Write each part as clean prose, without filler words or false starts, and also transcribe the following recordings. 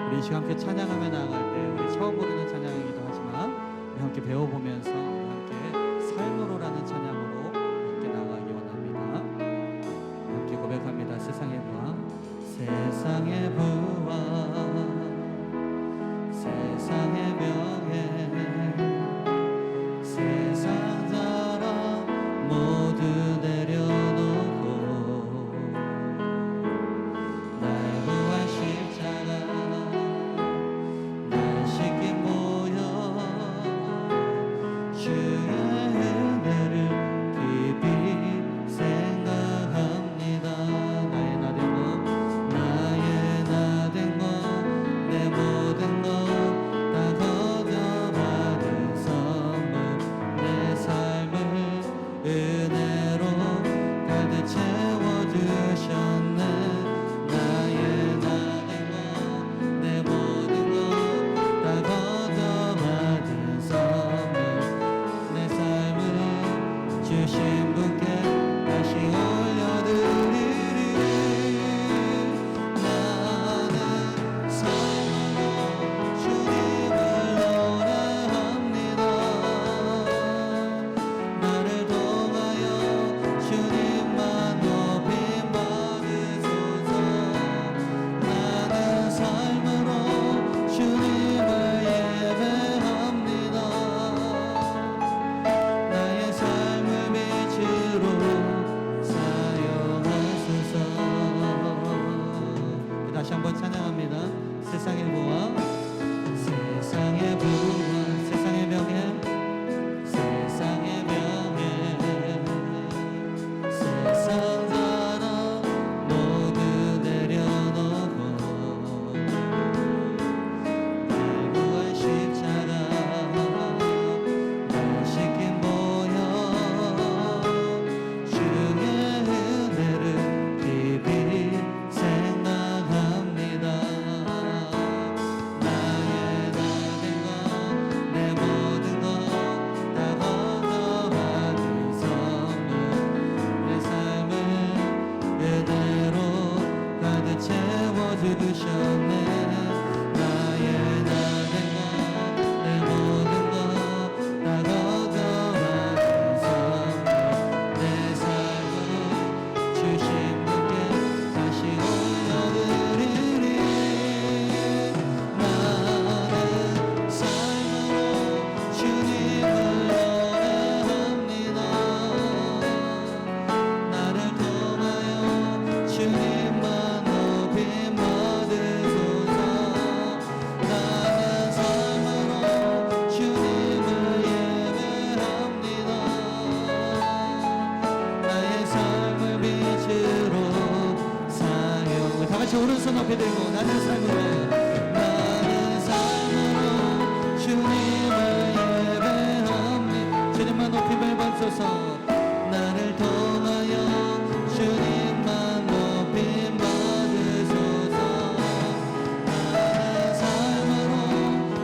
우리 이 시간 함께 찬양하며 나아갈 때 우리 처음 부르는 찬양이기도 하지만 우리 함께 배워보면서 우리 함께 삶으로라는 찬양으로 함께 나아가기 원합니다. 함께 고백합니다. 세상의 부와 세상의 부와 세상의 명예 세상 사랑 모두 내려놓고 날 구한 십자가 날 씻긴 보혈 주의 은혜를 깊이 생각합니다. 나의 나 된 것 나의 나 된 것 내 모든 것 다 거저받은 선물 내 삶을 은혜로 가득 채워주셨네. 나의 나 된 것 내 모든 것 다 거저받은 선물 내 삶을 주신 분께 다시 올려드리리. 나는 삶으로 주님을 노래합니다. 나를 통하여 주님만 높임 받으소서. 나는 삶으로 주님을 예배합니다. 나의 삶을 빛으로 사용하소서. 다시 한번 찬양합니다. 세상의 부와 세상의 부와 세상의 명예 세상의 명예 세상 사랑 모두 내려놓고 날 구한 십자가 날 씻긴 보혈 주의 은혜를 깊이 생각합니다. 나의 나 된 것 내 모든 것 다 거저받은 선물 내 삶을 그대로 가득 채워주셨네. 나의 나 된 것 내 모든 것 다 거저받은 선물 내 삶을 주신 분께 다시 올려드리리. 나는 삶으로 주님을 노래합니다. 나를 통하여 주님만 높임 받으소서. 나는 삶으로 주님을 예배합니다. 나의 삶을 빛으로 사용. 다 같이 오른손 높이 들고 나는 삶으로 주님을 예배합니다. 주님만 높임을 받소서. 나를 통하여 주님만 높임 받으소서. 나는 삶으로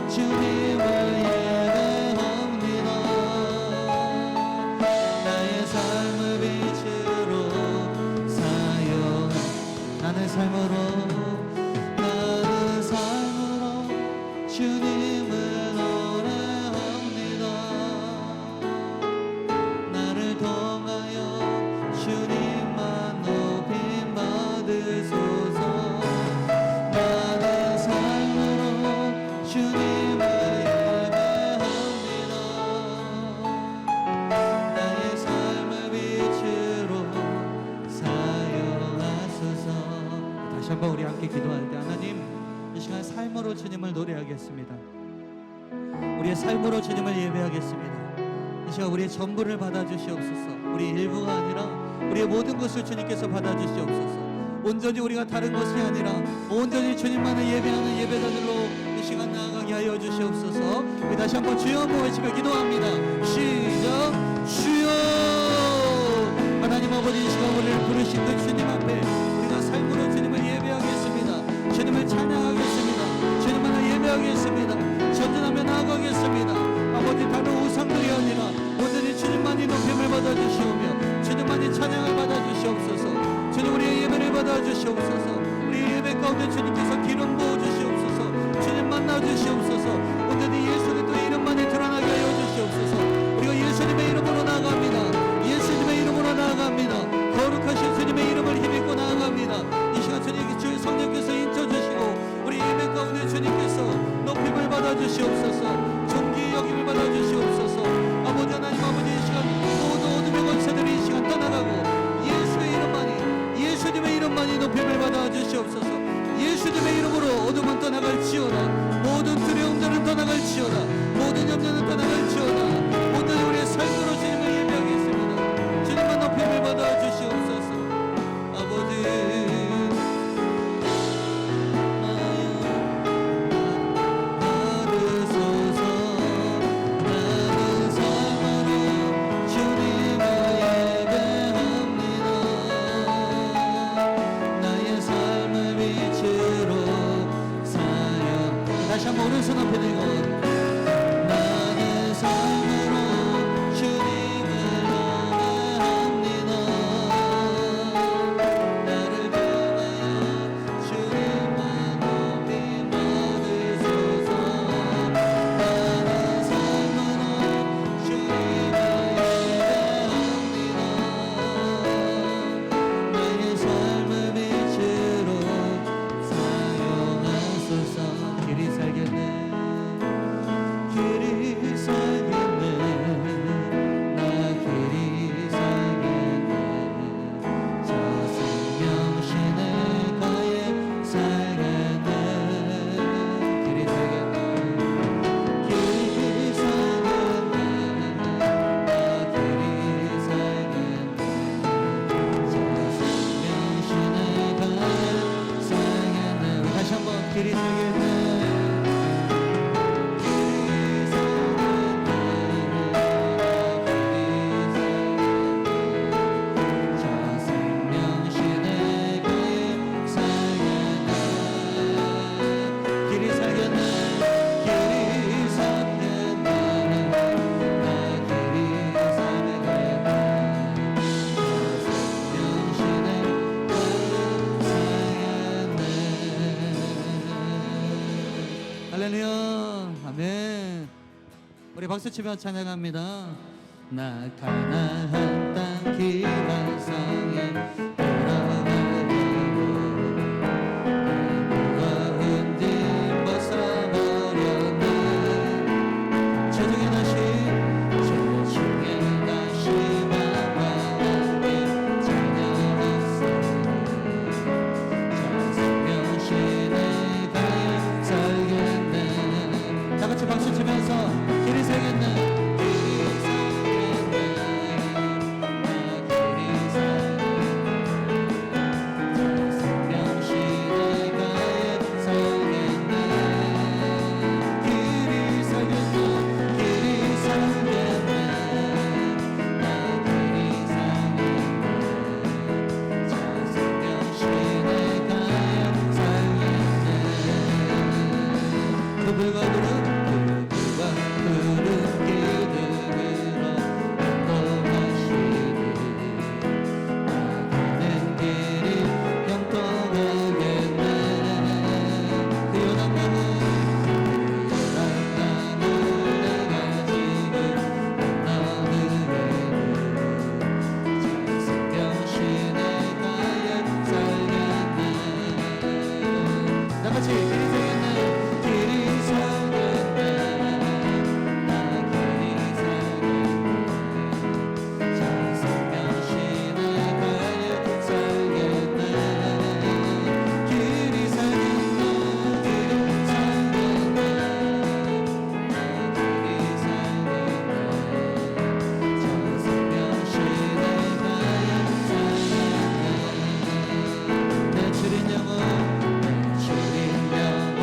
주님을 예배합니다. 나의 삶을 빛으로 사용. 나는 삶으로 주님을 노래합니다. 나를 통하여 주님만 높임 받으소서. 나는 삶으로 주님을 예배합니다. 나의 삶을 빛으로 사용하소서. 다시 한번 우리 함께 기도할 때 하나님 이 시간 삶으로 주님을 노래하겠습니다. 우리의 삶으로 주님을 예배하겠습니다. 이 시간 우리의 전부를 받아주시옵소서. 우리 일부가 아니라 우리의 모든 것을 주님께서 받아주시옵소서. 온전히 우리가 다른 것이 아니라 온전히 주님만을 예배하는 예배자들로 이 시간 나아가게 하여 주시옵소서. 우리 다시 한번 주여 한번 외치며 기도합니다. 시작. 주여. 하나님 아버지 이 시간 우리를 부르신 그 주님 앞에 우리가 삶으로 주님을 예배하겠습니다. 주님을 찬양하겠습니다. 주님만을 예배하겠습니다. 전진하며 나아가겠습니다. 아버지 다른 우상들이 아니라 온전히 주님만이 높임을 받아주시오며 주님만이 찬양을 받아주시옵소서. 주님 우리의 예배를 받아주시옵소서. 우리의 예배 가운데 주님께서 기름 부어주시옵소서. 주시옵소서. 존귀 여김을 받아 주시옵소서. 아버지 하나님, 아버지, 이 시간 모든 어둠의 권세들이 이 시간 떠나가고 예수의 이름만이, 예수님의 이름만이 높임을 받아 주시옵소서. 예수님의 이름으로 어둠은 떠나갈지어다. 모든 두려움들은 떠나갈지어다. 모든 염려는 떠나갈지어다. 오늘 우리의 삶으로 주님을 예배하겠습니다. 주님만 높임을 받아 주시옵소서. 아버지, 다시 한번 오른손 앞에 들고 나는 삶으로 주님을 노래합니다. 나를 향하여 주님만 높이 받으소서. 나는 삶으로 주님을 예배합니다. 나의 삶을 빛으로 사용하소서. 길이 살겠네, 길이 살겠네, 나 길이 살겠네. 저 생명신의 가에 살겠네. 길이 살겠네, 길이 살겠네, 나 길이 살겠네. 저 생명신의 가에 살겠네. 다시 한번 길이 살겠네. 할렐루야, 아멘. 우리 박수치며 찬양합니다. 나 가나안 땅 기반성에 돌아가려고 누가 흔들 벗어버렸네. 저중에 다시 밤과 함께 찬양했어. 저 생명신의 가에 살겠네. 다 같이 박수 치면서 길이 살겠네. 그들과 그는 기둥으로 행동하시니 나가는 길이 형통하겠네. 그 연한 마음을 내가 지금 나누겠네. 저 생명신의 가에 살겠네. 나같이 길이 살겠네. 길이 살겠네. 나 길이 살겠네. 저 생명신의 가에 살겠네. 길이 살겠네. 길이 살겠네. 나 길이 살겠네. 저 생명신의 가에 살겠네. 내 주린 영혼, 내 주린 영혼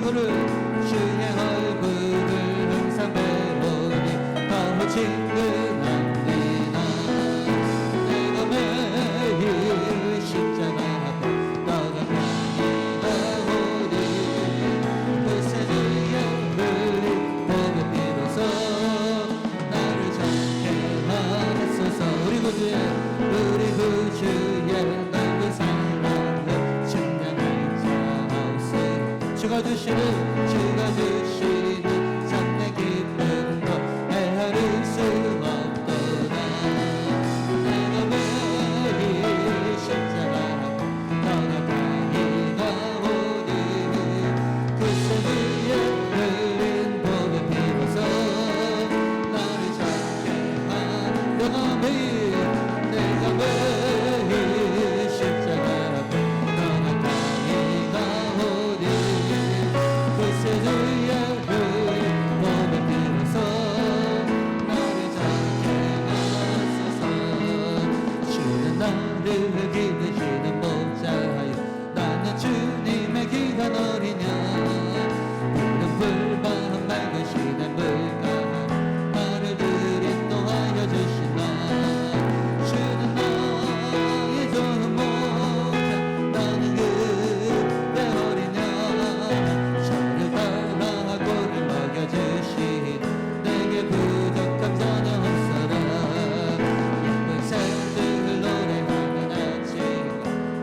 주의 얼굴을 항상 배우니 너무 친근합니다. 내가 매일 십자가 앞에 너가 다니다오니 그새 주의 흘린 보배 비로소 나를 찾게 하소서. 우리 구주의 넓은 사랑을 증명할 주가 주시는 참내 기쁨도 헤아릴 수 없도다. 내가 매일 십자가 너가 다니다오니 그새 주의 흘린 보배 비로소 나를 찾게 하려. 내가 매일 십자가 너가 다니다오니 그새 주의 흘린 보배 비로소 나를 찾게 하소서. 주는 나를 기르시는 목자여 나는 주님의 귀한 어리냐. 푸른 풀밭 맑은 시냇 물가 나를 들이 또하여 주시나. 주는 나의 좋은 목자 나는 그의 어린 양. 저를 따라 꼴을 먹여주시니 내게 부족함 전혀 없어라. 예쁜 새들 노래하는 아침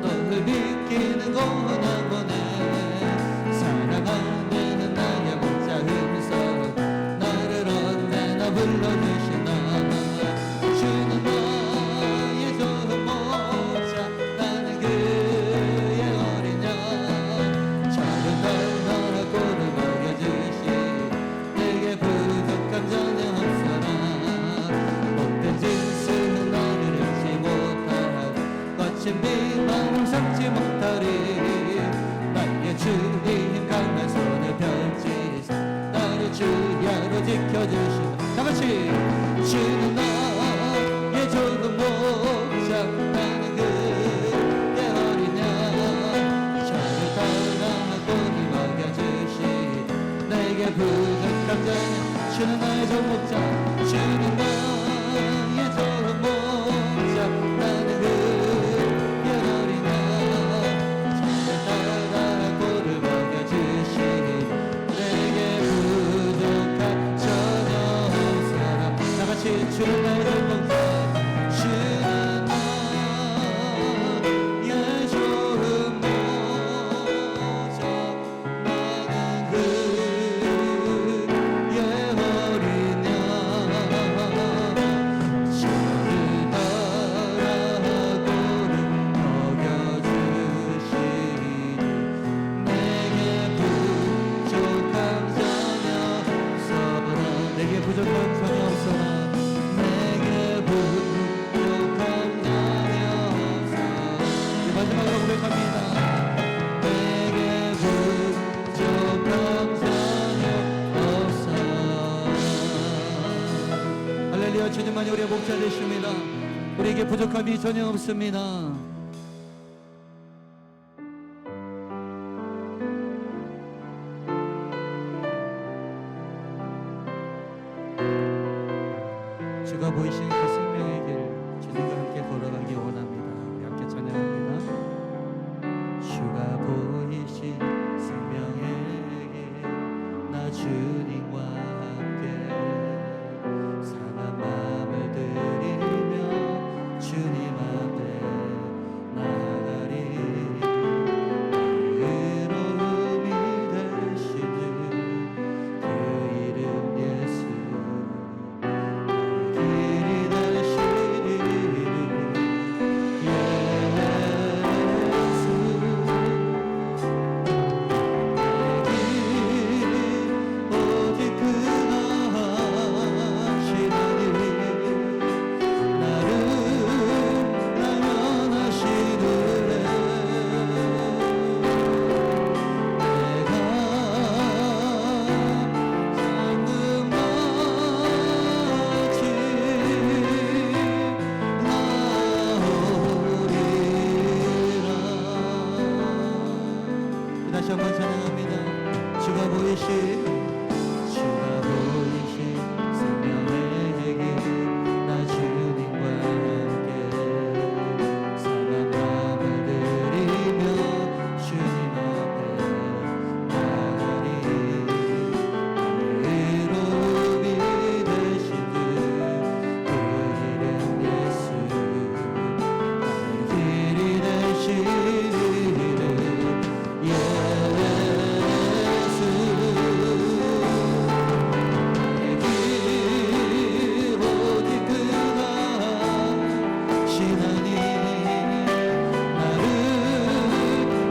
너를 비키는 고나 보네. 사랑하는 나의 목자 음성 나를 언제나 불러주시나. 주는 나의 좋은 목자 나는 그의 어린 양. 저를 따라 꼴을 먹여주시 내게 부족함 전혀 없어라. 못된 짓은 나를 잊지 못하고 거친 비만을 삼지 못하리. 나의 주님 강한 손을 펼치사 나를 주야로 지켜주시다. 다같이 주는 나의 좋은 목자 나는 그의 어린 양. 저를 따라 꼴을 먹여주시 내게 부족함 전혀. 주는 나의 좋은 목자 주는 나의 좋은 목자 나는 그의 어린 양. 저를 따라 꼴을 먹여주시 내게 부족함 전혀 없어라. 다같이 주는 나의 좋은 목자 주는 나의 좋은 목자 나는 그의 어린 양. 저를 따라 꼴을 먹여주시니 내게 부족함 전혀 없어라. 내게 부족함 전혀 없어라. 내게 부족함 전혀 없어라. 마지막으로 고백합니다. 내게 부족함 전혀 없어라. 할렐루야. 주님만이 우리의 목자 되십니다. 우리에게 부족함이 전혀 없습니다. 주가 보이시는 그 생명의 길 주님과 함께 걸어가기 원합니다. 우리 함께 찬양합니다. 주가 보이신 생명의 길 나 주님과 함께 상한 마음을 드리며 주님 앞에 나아가리. 의로움이 되시는 그 이름 예수 길이 되시는 예수. 오직 다시 한번 찬양합니다. 주가 보이신 생명의 길 나 주님과 함께 상한 마음을 드리며 주님 앞에 나가리 의로움이 되신 그 이름 예수 나의 길이 되신 이름 예수 나의 길 오직 그가 신하니 나를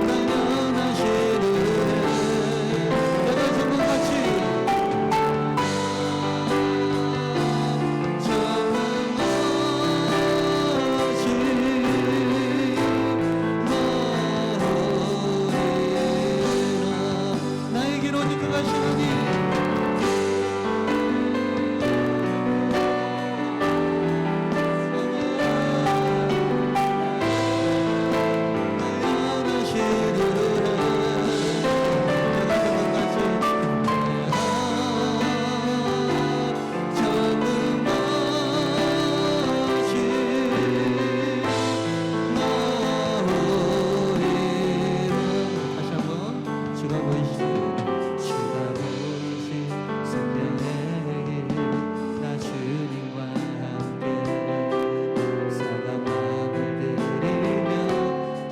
단련하시르네 내가 성공같이 나의 길 오직 그가 신하니 다시 한번 주가 보이신 생명의 길나 주님과 함께 상한 마음을 드리며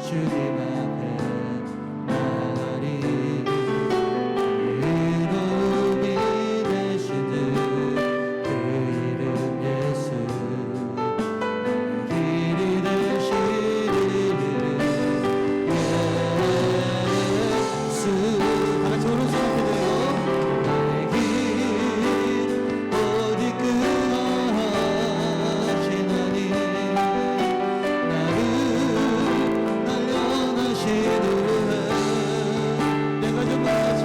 주님 앞에 나가리 의로움이 되신 그 이름 예수 길이 되신 이름 예수 다같이 오른손 앞에 대고 나의 길 오직 그가 하시나니 나를 단련하시느라 내가 정말같이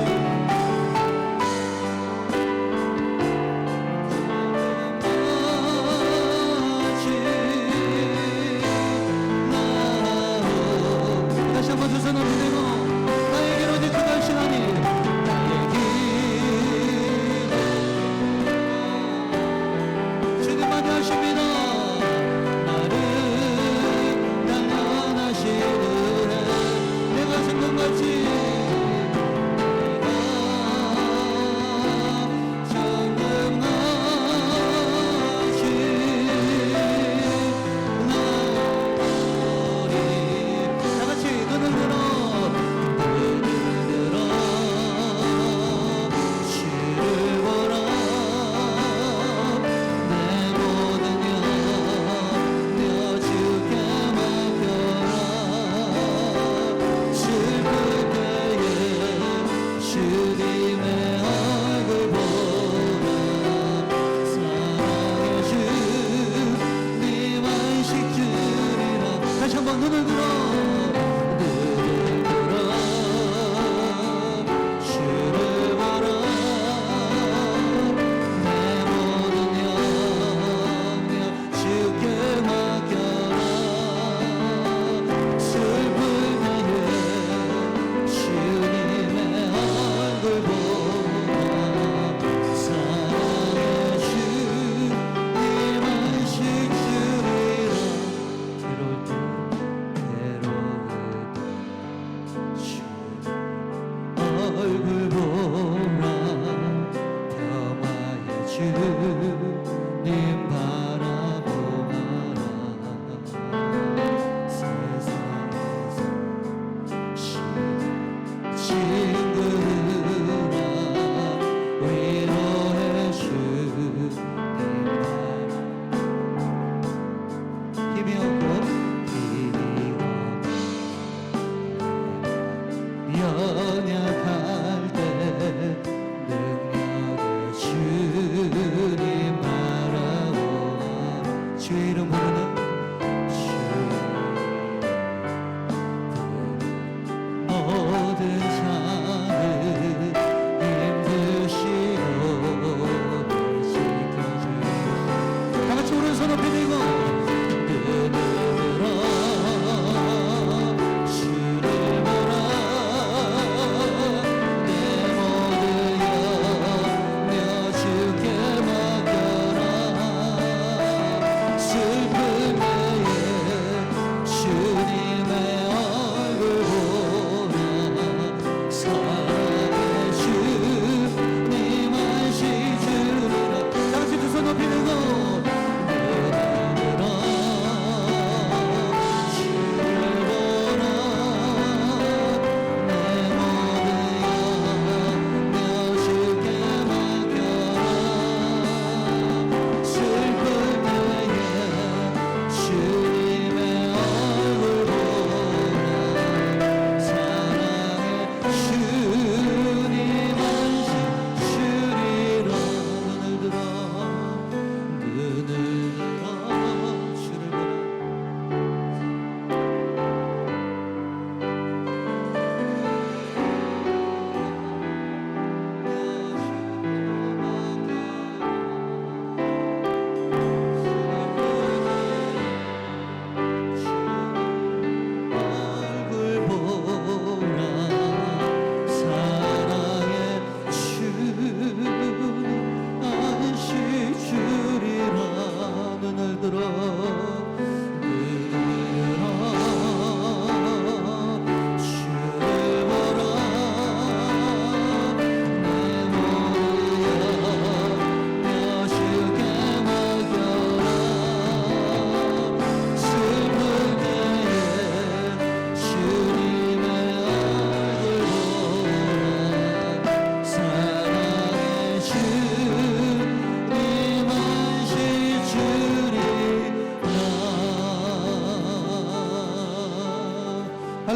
다시 한번 두 손 앞에 대고 나의 길 오직 그가 하시나니 나의 길 주님만이 하십니다 나를 단련하시느라 내가 성경같이 다같이 눈을 들어 주를 보라 내 모든 염려 주께 맡겨라 슬플 때에 주님의 얼굴 보라 사랑의 주님 안식 주리라 다시 한번 눈을 들어 주를 보라 내 모든 염려 주께 맡겨라 슬플 때에 주님의 얼굴 보라 사랑의 주님 안식 주리라 괴로울 때 괴로울 때 얼굴 보라 평화의 주님 바라보아라 세상에서 친구라 위로의 주님 힘이 없고 연약할 때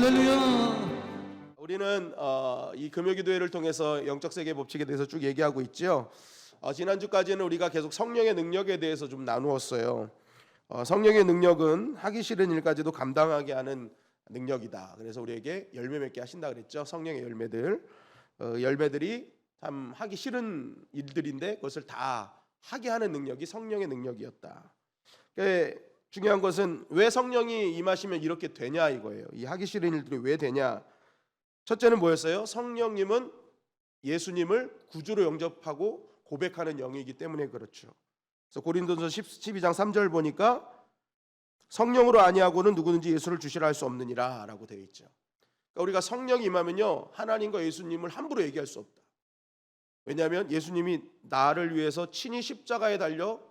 할렐루야. 우리는 이 금요기도회를 통해서 영적 세계 법칙에 대해서 쭉 얘기하고 있죠. 지난주까지는 우리가 계속 성령의 능력에 대해서 좀 나누었어요. 성령의 능력은 하기 싫은 일까지도 감당하게 하는 능력이다. 그래서 우리에게 열매 맺게 하신다 그랬죠. 성령의 열매들, 열매들이 참 하기 싫은 일들인데 그것을 다 하게 하는 능력이 성령의 능력이었다. 중요한 것은 왜 성령이 임하시면 이렇게 되냐 이거예요. 이 하기 싫은 일들이 왜 되냐. 첫째는 뭐였어요? 성령님은 예수님을 구주로 영접하고 고백하는 영이기 때문에 그렇죠. 그래서 고린도서 12장 3절 보니까 성령으로 아니하고는 누구든지 예수를 주시라 할 수 없느니라 라고 되어 있죠. 그러니까 우리가 성령이 임하면요, 하나님과 예수님을 함부로 얘기할 수 없다. 왜냐하면 예수님이 나를 위해서 친히 십자가에 달려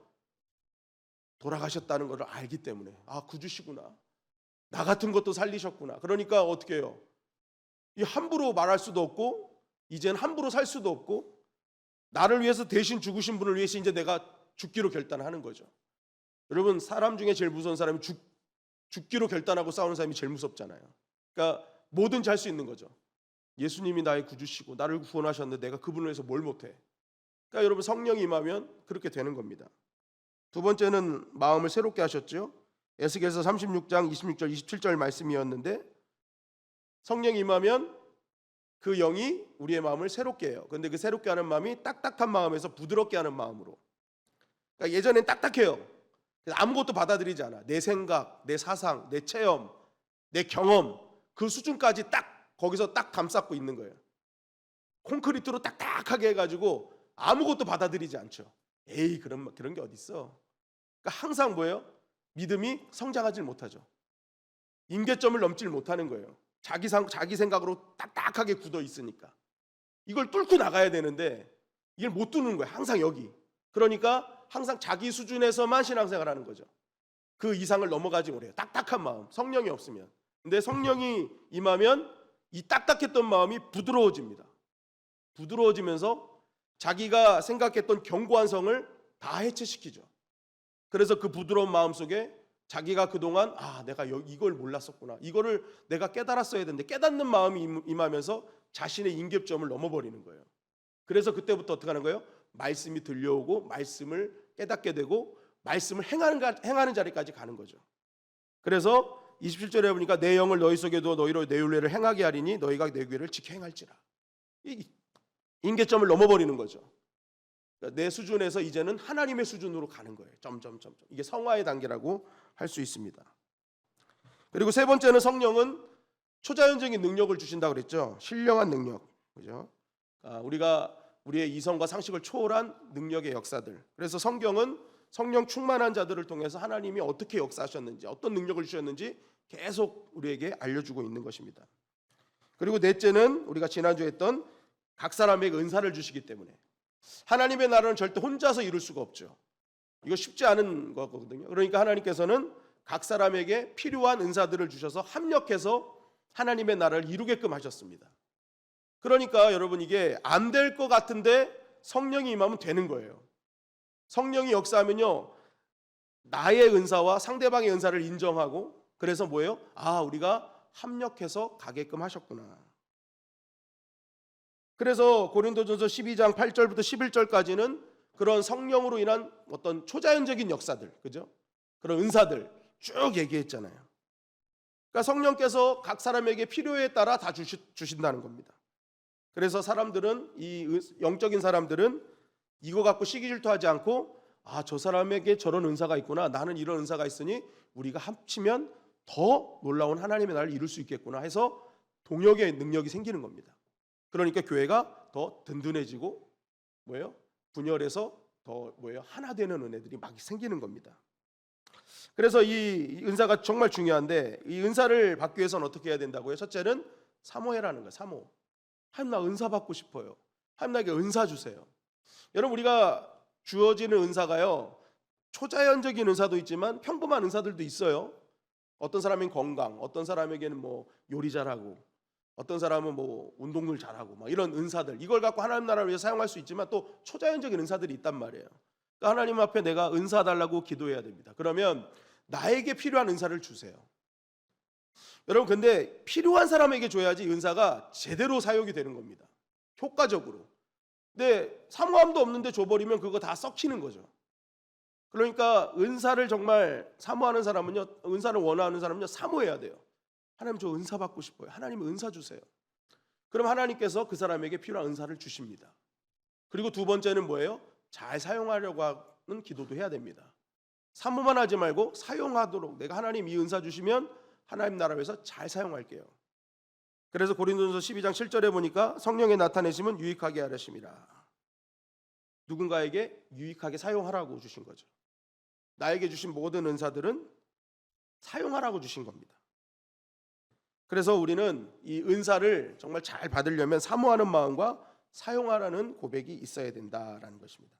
돌아가셨다는 것을 알기 때문에, 아, 구주시구나, 나 같은 것도 살리셨구나. 그러니까 어떻게 해요? 이 함부로 말할 수도 없고 이제는 함부로 살 수도 없고, 나를 위해서 대신 죽으신 분을 위해서 이제 내가 죽기로 결단하는 거죠. 여러분, 사람 중에 제일 무서운 사람이 죽기로 결단하고 싸우는 사람이 제일 무섭잖아요. 그러니까 뭐든지 할 수 있는 거죠. 예수님이 나의 구주시고 나를 구원하셨는데 내가 그분을 위해서 뭘 못해. 그러니까 여러분, 성령이 임하면 그렇게 되는 겁니다. 두 번째는 마음을 새롭게 하셨죠. 에스겔서 36장 26절 27절 말씀이었는데, 성령이 임하면 그 영이 우리의 마음을 새롭게 해요. 그런데 그 새롭게 하는 마음이 딱딱한 마음에서 부드럽게 하는 마음으로. 그러니까 예전엔 딱딱해요. 아무것도 받아들이지 않아. 내 생각, 내 사상, 내 체험, 내 경험, 그 수준까지 딱 거기서 딱 감싸고 있는 거예요. 콘크리트로 딱딱하게 해가지고 아무것도 받아들이지 않죠. 에이, 그런 게 어디 있어. 그러니까 항상 뭐예요? 믿음이 성장하지 못하죠. 임계점을 넘질 못하는 거예요. 자기 생각으로 딱딱하게 굳어 있으니까. 이걸 뚫고 나가야 되는데 이걸 못 뚫는 거예요. 항상 여기. 그러니까 항상 자기 수준에서만 신앙생활 하는 거죠. 그 이상을 넘어가지 못해요. 딱딱한 마음, 성령이 없으면. 근데 성령이 임하면 이 딱딱했던 마음이 부드러워집니다. 부드러워지면서 자기가 생각했던 견고한 성을 다 해체시키죠. 그래서 그 부드러운 마음 속에 자기가 그동안 내가 이걸 몰랐었구나, 이거를 내가 깨달았어야 되는데, 깨닫는 마음이 임하면서 자신의 임계점을 넘어버리는 거예요. 그래서 그때부터 어떻게 하는 거예요? 말씀이 들려오고 말씀을 깨닫게 되고 말씀을 행하는 자리까지 가는 거죠. 그래서 27절에 보니까 내 영을 너희 속에 두어 너희로 내 율례를 행하게 하리니 너희가 내 규례를 지켜 행할지라. 이 임계점을 넘어버리는 거죠. 그러니까 내 수준에서 이제는 하나님의 수준으로 가는 거예요. 점점점. 이게 성화의 단계라고 할 수 있습니다. 그리고 세 번째는 성령은 초자연적인 능력을 주신다고 그랬죠. 신령한 능력, 그죠? 우리가 우리의 이성과 상식을 초월한 능력의 역사들. 그래서 성경은 성령 충만한 자들을 통해서 하나님이 어떻게 역사하셨는지, 어떤 능력을 주셨는지 계속 우리에게 알려주고 있는 것입니다. 그리고 넷째는 우리가 지난주에 했던 각 사람에게 은사를 주시기 때문에, 하나님의 나라는 절대 혼자서 이룰 수가 없죠. 이거 쉽지 않은 거거든요. 그러니까 하나님께서는 각 사람에게 필요한 은사들을 주셔서 합력해서 하나님의 나라를 이루게끔 하셨습니다. 그러니까 여러분, 이게 안 될 것 같은데 성령이 임하면 되는 거예요. 성령이 역사하면요, 나의 은사와 상대방의 은사를 인정하고, 그래서 뭐예요? 우리가 합력해서 가게끔 하셨구나. 그래서 고린도전서 12장 8절부터 11절까지는 그런 성령으로 인한 어떤 초자연적인 역사들, 그죠? 그런 은사들 쭉 얘기했잖아요. 그러니까 성령께서 각 사람에게 필요에 따라 다 주신다는 겁니다. 그래서 사람들은, 이 영적인 사람들은 이거 갖고 시기 질투하지 않고, 저 사람에게 저런 은사가 있구나, 나는 이런 은사가 있으니 우리가 합치면 더 놀라운 하나님의 나라를 이룰 수 있겠구나 해서 동역의 능력이 생기는 겁니다. 그러니까 교회가 더 든든해지고 뭐예요? 분열해서 더 하나 되는 은혜들이 막 생기는 겁니다. 그래서 이 은사가 정말 중요한데, 이 은사를 받기 위해서는 어떻게 해야 된다고요? 첫째는 사모해라는 거예요. 사모. 하나님, 나 은사 받고 싶어요. 하나님, 나에게 은사 주세요. 여러분, 우리가 주어지는 은사가요, 초자연적인 은사도 있지만 평범한 은사들도 있어요. 어떤 사람은 건강, 어떤 사람에게는 요리 잘하고, 어떤 사람은 운동을 잘하고, 이런 은사들, 이걸 갖고 하나님 나라를 위해 사용할 수 있지만 또 초자연적인 은사들이 있단 말이에요. 그러니까 하나님 앞에 내가 은사 달라고 기도해야 됩니다. 그러면 나에게 필요한 은사를 주세요. 여러분 근데 필요한 사람에게 줘야지 은사가 제대로 사용이 되는 겁니다. 효과적으로. 근데 사모함도 없는데 줘버리면 그거 다 썩히는 거죠. 그러니까 은사를 정말 사모하는 사람은요, 은사를 원하는 사람은요, 사모해야 돼요. 하나님 저 은사 받고 싶어요. 하나님 은사 주세요. 그럼 하나님께서 그 사람에게 필요한 은사를 주십니다. 그리고 두 번째는 뭐예요? 잘 사용하려고 하는 기도도 해야 됩니다. 사모만 하지 말고 사용하도록, 내가 하나님 이 은사 주시면 하나님 나라 위해서 잘 사용할게요. 그래서 고린도전서 12장 7절에 보니까 성령의 나타내심은 유익하게 하려심이라. 누군가에게 유익하게 사용하라고 주신 거죠. 나에게 주신 모든 은사들은 사용하라고 주신 겁니다. 그래서 우리는 이 은사를 정말 잘 받으려면 사모하는 마음과 사용하라는 고백이 있어야 된다라는 것입니다.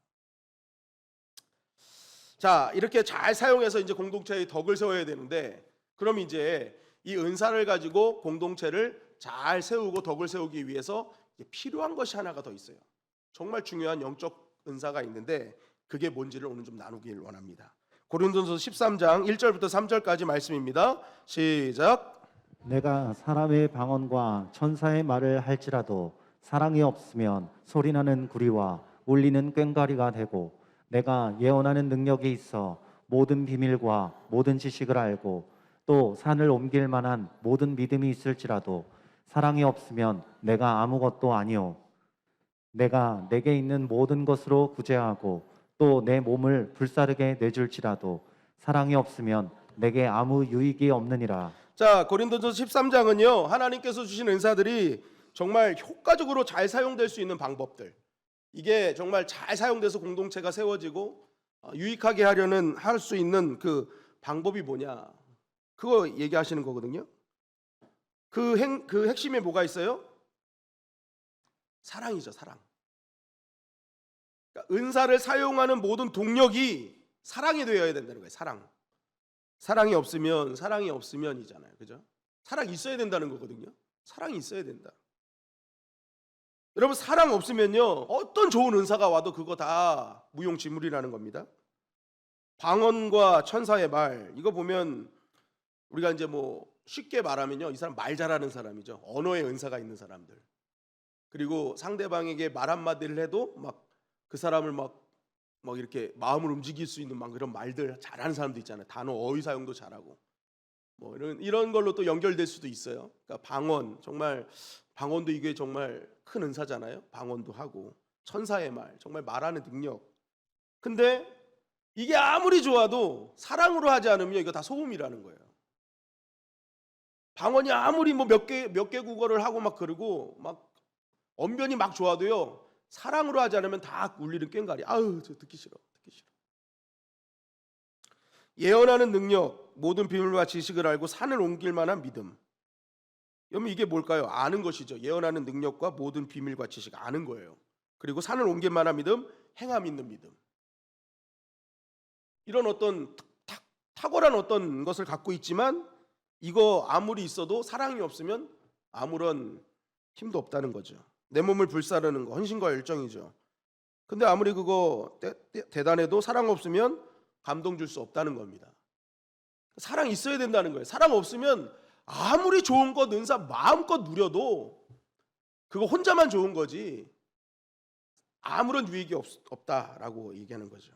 자, 이렇게 잘 사용해서 이제 공동체의 덕을 세워야 되는데, 그럼 이제 이 은사를 가지고 공동체를 잘 세우고 덕을 세우기 위해서 필요한 것이 하나가 더 있어요. 정말 중요한 영적 은사가 있는데 그게 뭔지를 오늘 좀 나누길 원합니다. 고린도전서 13장 1절부터 3절까지 말씀입니다. 시작. 내가 사람의 방언과 천사의 말을 할지라도 사랑이 없으면 소리나는 구리와 울리는 꽹과리가 되고, 내가 예언하는 능력이 있어 모든 비밀과 모든 지식을 알고 또 산을 옮길 만한 모든 믿음이 있을지라도 사랑이 없으면 내가 아무것도 아니요. 내가 내게 있는 모든 것으로 구제하고 또 내 몸을 불사르게 내줄지라도 사랑이 없으면 내게 아무 유익이 없느니라. 자, 고린도전서 13장은요, 하나님께서 주신 은사들이 정말 효과적으로 잘 사용될 수 있는 방법들, 이게 정말 잘 사용돼서 공동체가 세워지고 유익하게 하려는 할 수 있는 그 방법이 뭐냐, 그거 얘기하시는 거거든요. 그 핵심에 뭐가 있어요? 사랑이죠, 사랑. 그러니까 은사를 사용하는 모든 동력이 사랑이 되어야 된다는 거예요. 사랑. 사랑이 없으면이잖아요. 그죠? 사랑이 있어야 된다는 거거든요. 사랑이 있어야 된다. 여러분, 사랑 없으면요, 어떤 좋은 은사가 와도 그거 다 무용지물이라는 겁니다. 방언과 천사의 말, 이거 보면 우리가 이제 뭐 쉽게 말하면요, 이 사람 말 잘하는 사람이죠. 언어의 은사가 있는 사람들. 그리고 상대방에게 말 한마디를 해도 막 그 사람을 막 이렇게 마음을 움직일 수 있는 막 그런 말들 잘하는 사람도 있잖아요. 단어 어휘 사용도 잘하고 뭐 이런 걸로 또 연결될 수도 있어요. 그러니까 방언, 정말 방언도 이게 정말 큰 은사잖아요. 방언도 하고 천사의 말, 정말 말하는 능력. 근데 이게 아무리 좋아도 사랑으로 하지 않으면 이거 다 소음이라는 거예요. 방언이 아무리 뭐 몇 개 국어를 하고 막 그러고 막 언변이 막 좋아도요, 사랑으로 하지 않으면 다 울리는 꽹과리. 아유, 저 듣기 싫어. 예언하는 능력, 모든 비밀과 지식을 알고 산을 옮길 만한 믿음. 여러분, 이게 뭘까요? 아는 것이죠. 예언하는 능력과 모든 비밀과 지식, 아는 거예요. 그리고 산을 옮길 만한 믿음, 행함 있는 믿음. 이런 어떤 탁월한 어떤 것을 갖고 있지만 이거 아무리 있어도 사랑이 없으면 아무런 힘도 없다는 거죠. 내 몸을 불사르는 거, 헌신과 열정이죠. 근데 아무리 그거 대단해도 사랑 없으면 감동 줄 수 없다는 겁니다. 사랑 있어야 된다는 거예요. 사랑 없으면 아무리 좋은 것, 은사 마음껏 누려도 그거 혼자만 좋은 거지 아무런 유익이 없다라고 얘기하는 거죠.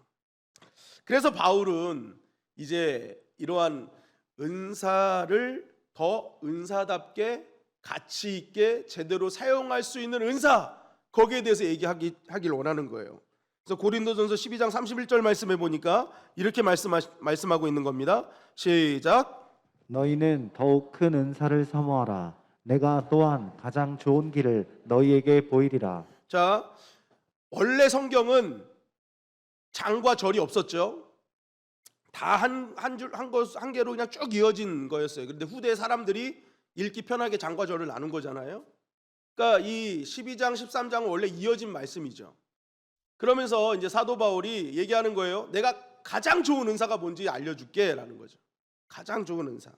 그래서 바울은 이제 이러한 은사를 더 은사답게 가치 있게 제대로 사용할 수 있는 은사, 거기에 대해서 얘기하길 원하는 거예요. 그래서 고린도전서 12장 31절 말씀해 보니까 이렇게 말씀하고 있는 겁니다. 시작. 너희는 더욱 큰 은사를 사모하라. 내가 또한 가장 좋은 길을 너희에게 보이리라. 자, 원래 성경은 장과 절이 없었죠. 다 한 개로 그냥 쭉 이어진 거였어요. 그런데 후대 사람들이 읽기 편하게 장과 절을 나눈 거잖아요. 그러니까 이 12장 13장은 원래 이어진 말씀이죠. 그러면서 이제 사도 바울이 얘기하는 거예요. 내가 가장 좋은 은사가 뭔지 알려줄게 라는 거죠. 가장 좋은 은사.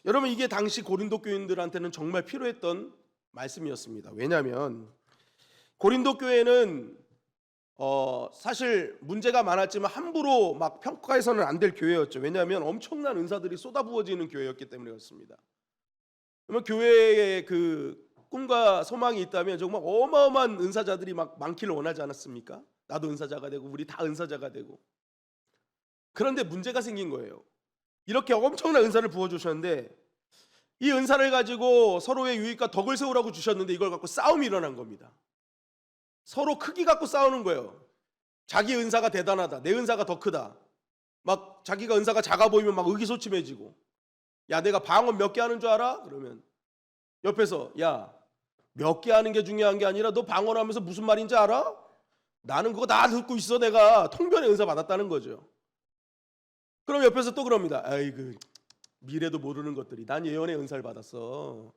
여러분, 이게 당시 고린도 교인들한테는 정말 필요했던 말씀이었습니다. 왜냐하면 고린도 교회는 사실 문제가 많았지만 함부로 막 평가해서는 안 될 교회였죠. 왜냐하면 엄청난 은사들이 쏟아부어지는 교회였기 때문에 그렇습니다. 그러면 교회에 그 꿈과 소망이 있다면 정말 어마어마한 은사자들이 막 많기를 원하지 않았습니까? 나도 은사자가 되고 우리 다 은사자가 되고. 그런데 문제가 생긴 거예요. 이렇게 엄청난 은사를 부어주셨는데 이 은사를 가지고 서로의 유익과 덕을 세우라고 주셨는데 이걸 갖고 싸움이 일어난 겁니다. 서로 크기 갖고 싸우는 거예요. 자기 은사가 대단하다. 내 은사가 더 크다. 막 자기가 은사가 작아 보이면 막 의기소침해지고. 야, 내가 방언 몇 개 하는 줄 알아? 그러면 옆에서 야, 몇 개 하는 게 중요한 게 아니라 너 방언하면서 무슨 말인지 알아? 나는 그거 다 듣고 있어. 내가 통변의 은사 받았다는 거죠. 그럼 옆에서 또 그럽니다. 아이고, 미래도 모르는 것들이. 난 예언의 은사를 받았어.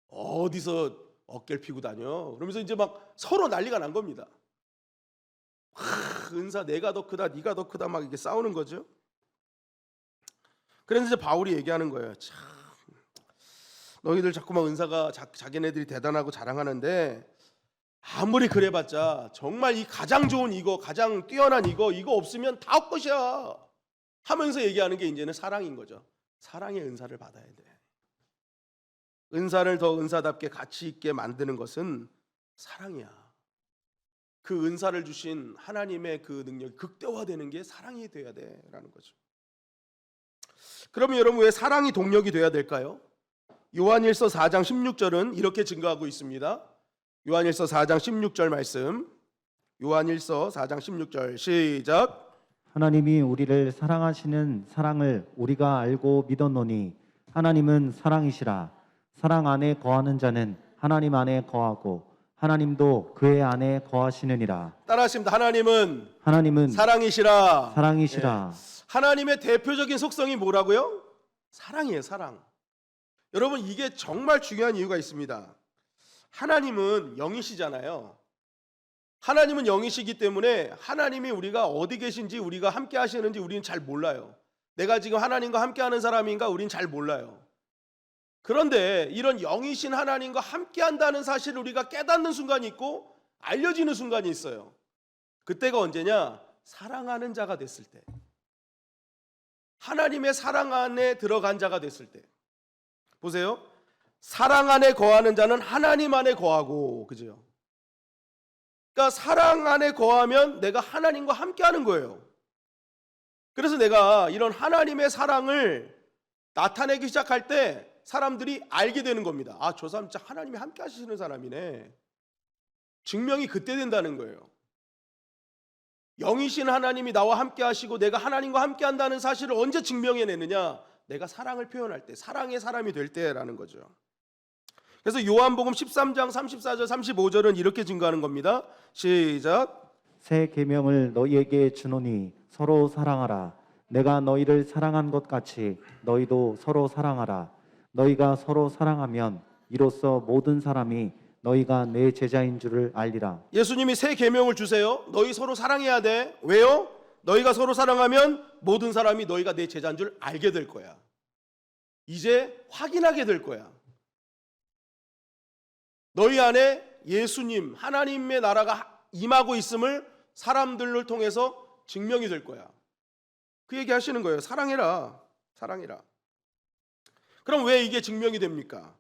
어디서 어깨를 피고 다녀. 그러면서 이제 막 서로 난리가 난 겁니다. 은사 내가 더 크다, 네가 더 크다 막 이게 싸우는 거죠. 그래서 이제 바울이 얘기하는 거예요. 참, 너희들 자꾸만 은사가 자기네들이 대단하고 자랑하는데 아무리 그래봤자 정말 이 가장 좋은 이거, 가장 뛰어난 이거 없으면 다 헛것이야 하면서 얘기하는 게 이제는 사랑인 거죠. 사랑의 은사를 받아야 돼. 은사를 더 은사답게 가치 있게 만드는 것은 사랑이야. 그 은사를 주신 하나님의 그 능력이 극대화되는 게 사랑이 돼야 돼라는 거죠. 그러면 여러분 왜 사랑이 동력이 돼야 될까요? 요한일서 4장 16절은 이렇게 증거하고 있습니다. 요한일서 4장 16절 말씀. 요한일서 4장 16절 시작. 하나님이 우리를 사랑하시는 사랑을 우리가 알고 믿었노니 하나님은 사랑이시라. 사랑 안에 거하는 자는 하나님 안에 거하고 하나님도 그의 안에 거하시느니라. 따라하십니다. 하나님은 사랑이시라. 사랑이시라. 하나님의 대표적인 속성이 뭐라고요? 사랑이에요. 사랑. 여러분 이게 정말 중요한 이유가 있습니다. 하나님은 영이시잖아요. 하나님은 영이시기 때문에 하나님이 우리가 어디 계신지 우리가 함께 하시는지 우리는 잘 몰라요. 내가 지금 하나님과 함께 하는 사람인가 우리는 잘 몰라요. 그런데 이런 영이신 하나님과 함께 한다는 사실을 우리가 깨닫는 순간이 있고 알려지는 순간이 있어요. 그때가 언제냐? 사랑하는 자가 됐을 때. 하나님의 사랑 안에 들어간 자가 됐을 때. 보세요. 사랑 안에 거하는 자는 하나님 안에 거하고, 그죠? 그러니까 사랑 안에 거하면 내가 하나님과 함께 하는 거예요. 그래서 내가 이런 하나님의 사랑을 나타내기 시작할 때 사람들이 알게 되는 겁니다. 아, 저 사람 진짜 하나님이 함께 하시는 사람이네. 증명이 그때 된다는 거예요. 영이신 하나님이 나와 함께 하시고 내가 하나님과 함께 한다는 사실을 언제 증명해내느냐? 내가 사랑을 표현할 때, 사랑의 사람이 될 때라는 거죠. 그래서 요한복음 13장 34절 35절은 이렇게 증거하는 겁니다. 시작. 새 계명을 너희에게 주노니 서로 사랑하라. 내가 너희를 사랑한 것 같이 너희도 서로 사랑하라. 너희가 서로 사랑하면 이로써 모든 사람이 너희가 내 제자인 줄을 알리라. 예수님이 새 계명을 주세요. 너희 서로 사랑해야 돼. 왜요? 너희가 서로 사랑하면 모든 사람이 너희가 내 제자인 줄 알게 될 거야. 이제 확인하게 될 거야. 너희 안에 예수님, 하나님의 나라가 임하고 있음을 사람들을 통해서 증명이 될 거야. 그 얘기 하시는 거예요. 사랑해라. 사랑해라. 그럼 왜 이게 증명이 됩니까?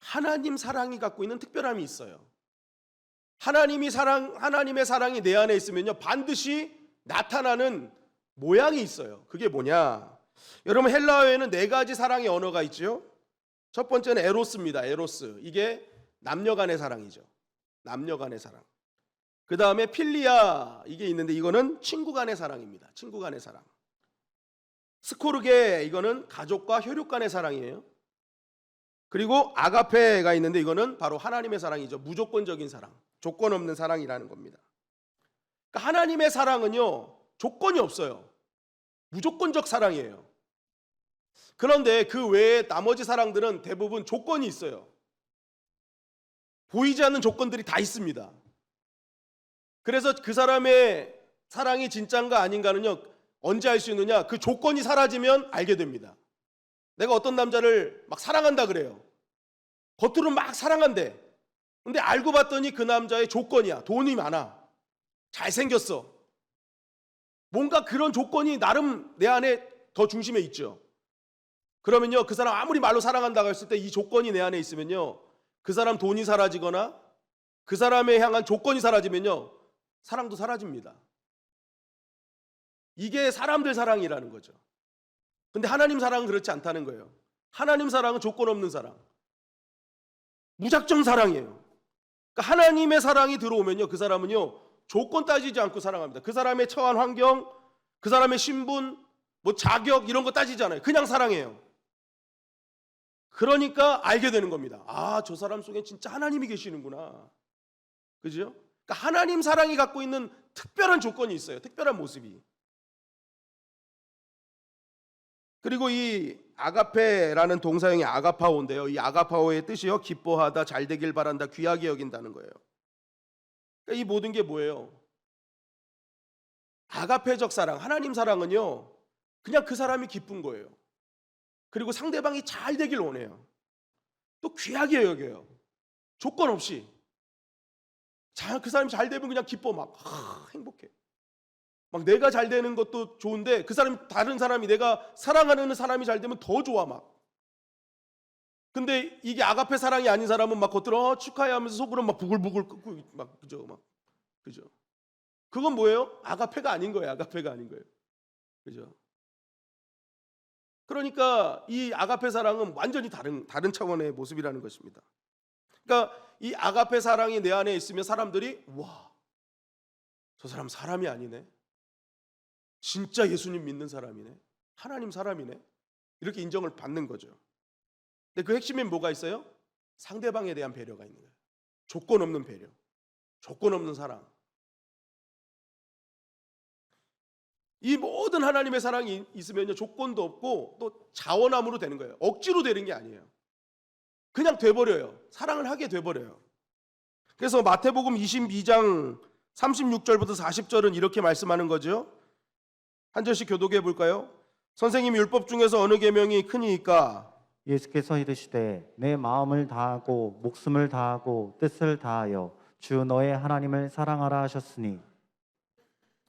하나님 사랑이 갖고 있는 특별함이 있어요. 하나님의 사랑이 내 안에 있으면요, 반드시 나타나는 모양이 있어요. 그게 뭐냐? 여러분 헬라어에는 네 가지 사랑의 언어가 있죠. 첫 번째는 에로스입니다. 에로스. 이게 남녀 간의 사랑이죠. 남녀 간의 사랑. 그 다음에 필리아 이게 있는데 이거는 친구 간의 사랑입니다. 친구 간의 사랑. 스코르게 이거는 가족과 혈육 간의 사랑이에요. 그리고 아가페가 있는데 이거는 바로 하나님의 사랑이죠. 무조건적인 사랑. 조건 없는 사랑이라는 겁니다. 그러니까 하나님의 사랑은요, 조건이 없어요. 무조건적 사랑이에요. 그런데 그 외에 나머지 사랑들은 대부분 조건이 있어요. 보이지 않는 조건들이 다 있습니다. 그래서 그 사람의 사랑이 진짜인가 아닌가는요, 언제 알 수 있느냐? 그 조건이 사라지면 알게 됩니다. 내가 어떤 남자를 막 사랑한다 그래요. 겉으로는 막 사랑한대. 근데 알고 봤더니 그 남자의 조건이야. 돈이 많아. 잘생겼어. 뭔가 그런 조건이 나름 내 안에 더 중심에 있죠. 그러면요, 그 사람 아무리 말로 사랑한다고 했을 때 이 조건이 내 안에 있으면요, 그 사람 돈이 사라지거나 그 사람에 향한 조건이 사라지면요, 사랑도 사라집니다. 이게 사람들 사랑이라는 거죠. 근데 하나님 사랑은 그렇지 않다는 거예요. 하나님 사랑은 조건 없는 사랑, 무작정 사랑이에요. 그러니까 하나님의 사랑이 들어오면요, 그 사람은요, 조건 따지지 않고 사랑합니다. 그 사람의 처한 환경, 그 사람의 신분, 뭐 자격 이런 거 따지지 않아요. 그냥 사랑해요. 그러니까 알게 되는 겁니다. 아, 저 사람 속에 진짜 하나님이 계시는구나. 그죠? 그러니까 하나님 사랑이 갖고 있는 특별한 조건이 있어요. 특별한 모습이. 그리고 이 아가페라는 동사형이 아가파오인데요. 이 아가파오의 뜻이요, 기뻐하다, 잘 되길 바란다, 귀하게 여긴다는 거예요. 그러니까 이 모든 게 뭐예요? 아가페적 사랑, 하나님 사랑은요, 그냥 그 사람이 기쁜 거예요. 그리고 상대방이 잘 되길 원해요. 또 귀하게 여겨요. 조건 없이. 그 사람이 잘 되면 그냥 기뻐, 막 행복해. 막 내가 잘 되는 것도 좋은데 그 사람, 다른 사람이, 내가 사랑하는 사람이 잘 되면 더 좋아 막. 근데 이게 아가페 사랑이 아닌 사람은 막 겉으로 축하해 하면서 속으로 막 부글부글 끓고 막, 그죠? 막, 그죠? 그건 뭐예요? 아가페가 아닌 거예요. 아가페가 아닌 거예요. 그죠? 그러니까 이 아가페 사랑은 완전히 다른 차원의 모습이라는 것입니다. 그러니까 이 아가페 사랑이 내 안에 있으면 사람들이, 와, 저 사람 사람이 아니네. 진짜 예수님 믿는 사람이네. 하나님 사람이네. 이렇게 인정을 받는 거죠. 근데 그 핵심엔 뭐가 있어요? 상대방에 대한 배려가 있는 거예요. 조건 없는 배려, 조건 없는 사랑. 이 모든 하나님의 사랑이 있으면요, 조건도 없고 또 자원함으로 되는 거예요. 억지로 되는 게 아니에요. 그냥 돼버려요. 사랑을 하게 돼버려요. 그래서 마태복음 22장 36절부터 40절은 이렇게 말씀하는 거죠. 한 절씩 교독해 볼까요? 선생님, 율법 중에서 어느 계명이 크니까? 예수께서 이르시되 내 마음을 다하고 목숨을 다하고 뜻을 다하여 주 너의 하나님을 사랑하라 하셨으니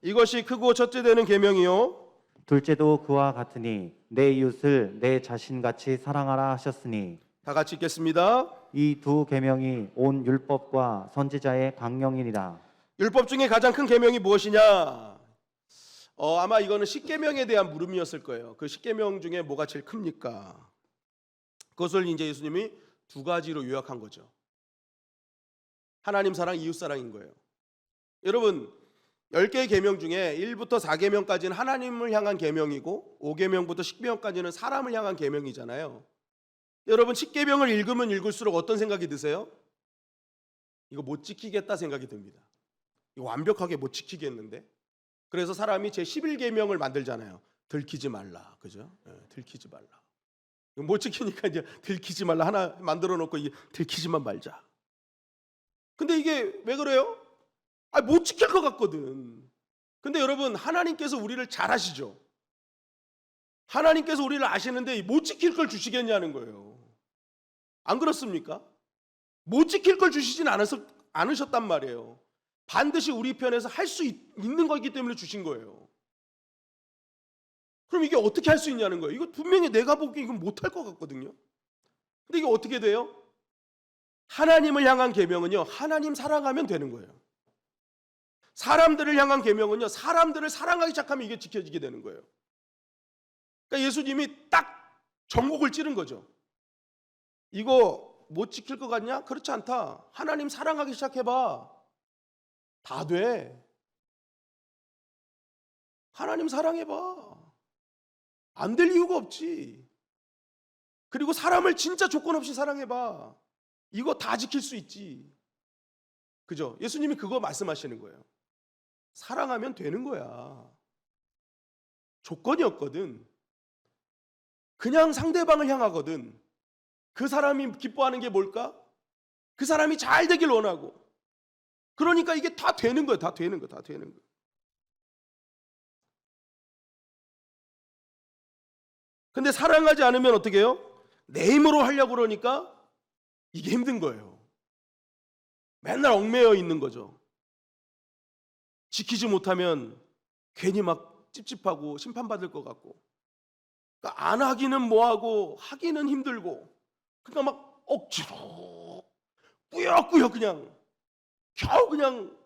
이것이 크고 첫째 되는 계명이요, 둘째도 그와 같으니 내 이웃을 내 자신같이 사랑하라 하셨으니. 다 같이 읽겠습니다. 이 두 계명이 온 율법과 선지자의 강령이니라. 율법 중에 가장 큰 계명이 무엇이냐? 아마 이거는 십계명에 대한 물음이었을 거예요. 그 십계명 중에 뭐가 제일 큽니까? 그것을 이제 예수님이 두 가지로 요약한 거죠. 하나님 사랑, 이웃 사랑인 거예요. 여러분, 10개의 계명 중에 1부터 4계명까지는 하나님을 향한 계명이고 5계명부터 10계명까지는 사람을 향한 계명이잖아요. 여러분, 10계명을 읽으면 읽을수록 어떤 생각이 드세요? 이거 못 지키겠다 생각이 듭니다. 이거 완벽하게 못 지키겠는데? 그래서 사람이 제 11계명을 만들잖아요. 들키지 말라. 그죠? 들키지 말라. 이거 못 지키니까 이제 들키지 말라 하나 만들어 놓고 이게 들키지만 말자. 근데 이게 왜 그래요? 못 지킬 것 같거든. 근데 여러분, 하나님께서 우리를 잘 아시죠? 하나님께서 우리를 아시는데 못 지킬 걸 주시겠냐는 거예요. 안 그렇습니까? 못 지킬 걸 주시진 않으셨단 말이에요. 반드시 우리 편에서 할 수 있는 거기 때문에 주신 거예요. 그럼 이게 어떻게 할 수 있냐는 거예요. 이거 분명히 내가 보기엔 이건 못할 것 같거든요. 근데 이게 어떻게 돼요? 하나님을 향한 계명은요, 하나님 사랑하면 되는 거예요. 사람들을 향한 계명은요, 사람들을 사랑하기 시작하면 이게 지켜지게 되는 거예요. 그러니까 예수님이 딱 정곡을 찌른 거죠. 이거 못 지킬 것 같냐? 그렇지 않다. 하나님 사랑하기 시작해봐. 다 돼. 하나님 사랑해봐. 안 될 이유가 없지. 그리고 사람을 진짜 조건 없이 사랑해봐. 이거 다 지킬 수 있지. 그죠? 예수님이 그거 말씀하시는 거예요. 사랑하면 되는 거야. 조건이 없거든. 그냥 상대방을 향하거든. 그 사람이 기뻐하는 게 뭘까? 그 사람이 잘 되길 원하고. 그러니까 이게 다 되는 거야. 다 되는 거야. 다 되는 거야. 근데 사랑하지 않으면 어떻게 해요? 내 힘으로 하려고 그러니까 이게 힘든 거예요. 맨날 얽매여 있는 거죠. 지키지 못하면 괜히 막 찝찝하고 심판받을 것 같고, 그러니까 안 하기는 뭐하고 하기는 힘들고, 그러니까 막 억지로 꾸역꾸역 그냥 겨우 그냥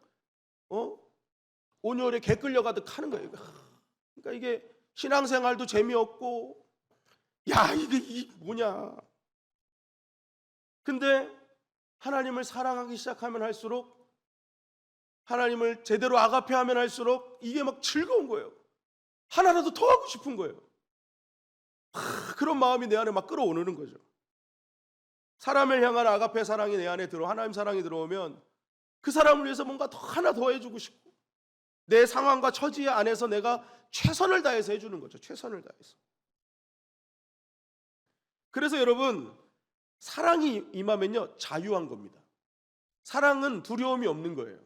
온열에 개 끌려가듯 하는 거예요. 그러니까 이게 신앙생활도 재미없고, 야 이게 뭐냐. 근데 하나님을 사랑하기 시작하면 할수록, 하나님을 제대로 아가페하면 할수록 이게 막 즐거운 거예요. 하나라도 더 하고 싶은 거예요. 그런 마음이 내 안에 막 끌어오르는 거죠. 사람을 향한 아가페 사랑이 내 안에 들어, 하나님 사랑이 들어오면 그 사람을 위해서 뭔가 더 하나 더 해주고 싶고, 내 상황과 처지 안에서 내가 최선을 다해서 해주는 거죠. 최선을 다해서. 그래서 여러분, 사랑이 임하면요 자유한 겁니다. 사랑은 두려움이 없는 거예요.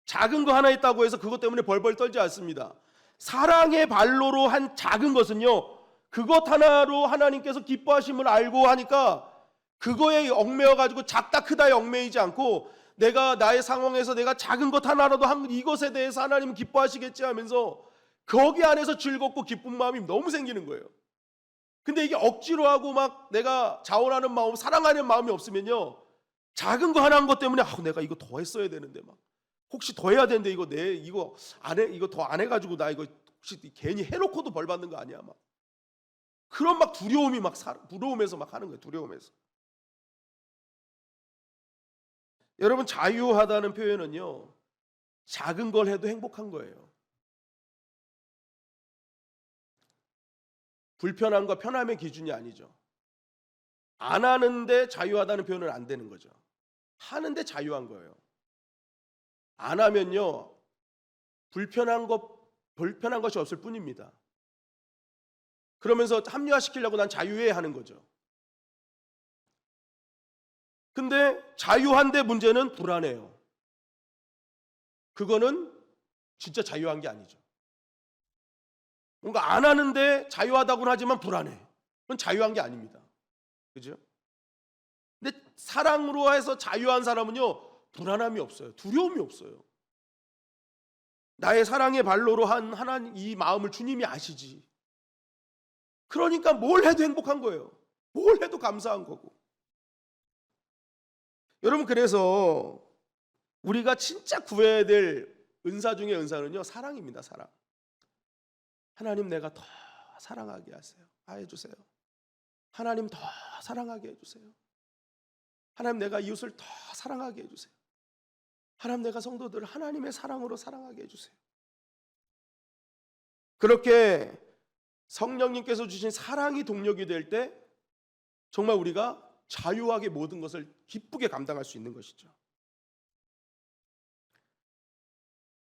작은 거 하나 있다고 해서 그것 때문에 벌벌 떨지 않습니다. 사랑의 발로로 한 작은 것은요, 그것 하나로 하나님께서 기뻐하심을 알고 하니까 그거에 얽매여 가지고 작다 크다에 얽매이지 않고, 내가 나의 상황에서 내가 작은 것 하나라도 한 이것에 대해서 하나님 기뻐하시겠지 하면서 거기 안에서 즐겁고 기쁜 마음이 너무 생기는 거예요. 근데 이게 억지로 하고 막 내가 자원하는 마음, 사랑하는 마음이 없으면요, 작은 거 하나 한 것 때문에 내가 이거 더 했어야 되는데, 막 혹시 더 해야 되는데 이거 이거 더 안 해가지고 나 이거 혹시 괜히 해놓고도 벌 받는 거 아니야, 막 그런 막 두려움이 막 부러움에서 막 하는 거예요. 두려움에서. 여러분, 자유하다는 표현은요, 작은 걸 해도 행복한 거예요. 불편함과 편함의 기준이 아니죠. 안 하는데 자유하다는 표현은 안 되는 거죠. 하는데 자유한 거예요. 안 하면요 불편한 것이 없을 뿐입니다. 그러면서 합리화시키려고 난 자유해 하는 거죠. 근데 자유한데 문제는 불안해요. 그거는 진짜 자유한 게 아니죠. 뭔가 안 하는데 자유하다고는 하지만 불안해. 그건 자유한 게 아닙니다. 그죠? 근데 사랑으로 해서 자유한 사람은요 불안함이 없어요. 두려움이 없어요. 나의 사랑의 발로로 한 하나님 이 마음을 주님이 아시지. 그러니까 뭘 해도 행복한 거예요. 뭘 해도 감사한 거고. 여러분, 그래서 우리가 진짜 구해야 될 은사 중에 은사는요 사랑입니다. 사랑. 하나님, 내가 더 사랑하게 해주세요. 하나님, 더 사랑하게 해주세요. 하나님, 내가 이웃을 더 사랑하게 해주세요. 하나님, 내가 성도들을 하나님의 사랑으로 사랑하게 해주세요. 그렇게 성령님께서 주신 사랑이 동력이 될 때 정말 우리가 자유하게 모든 것을 기쁘게 감당할 수 있는 것이죠.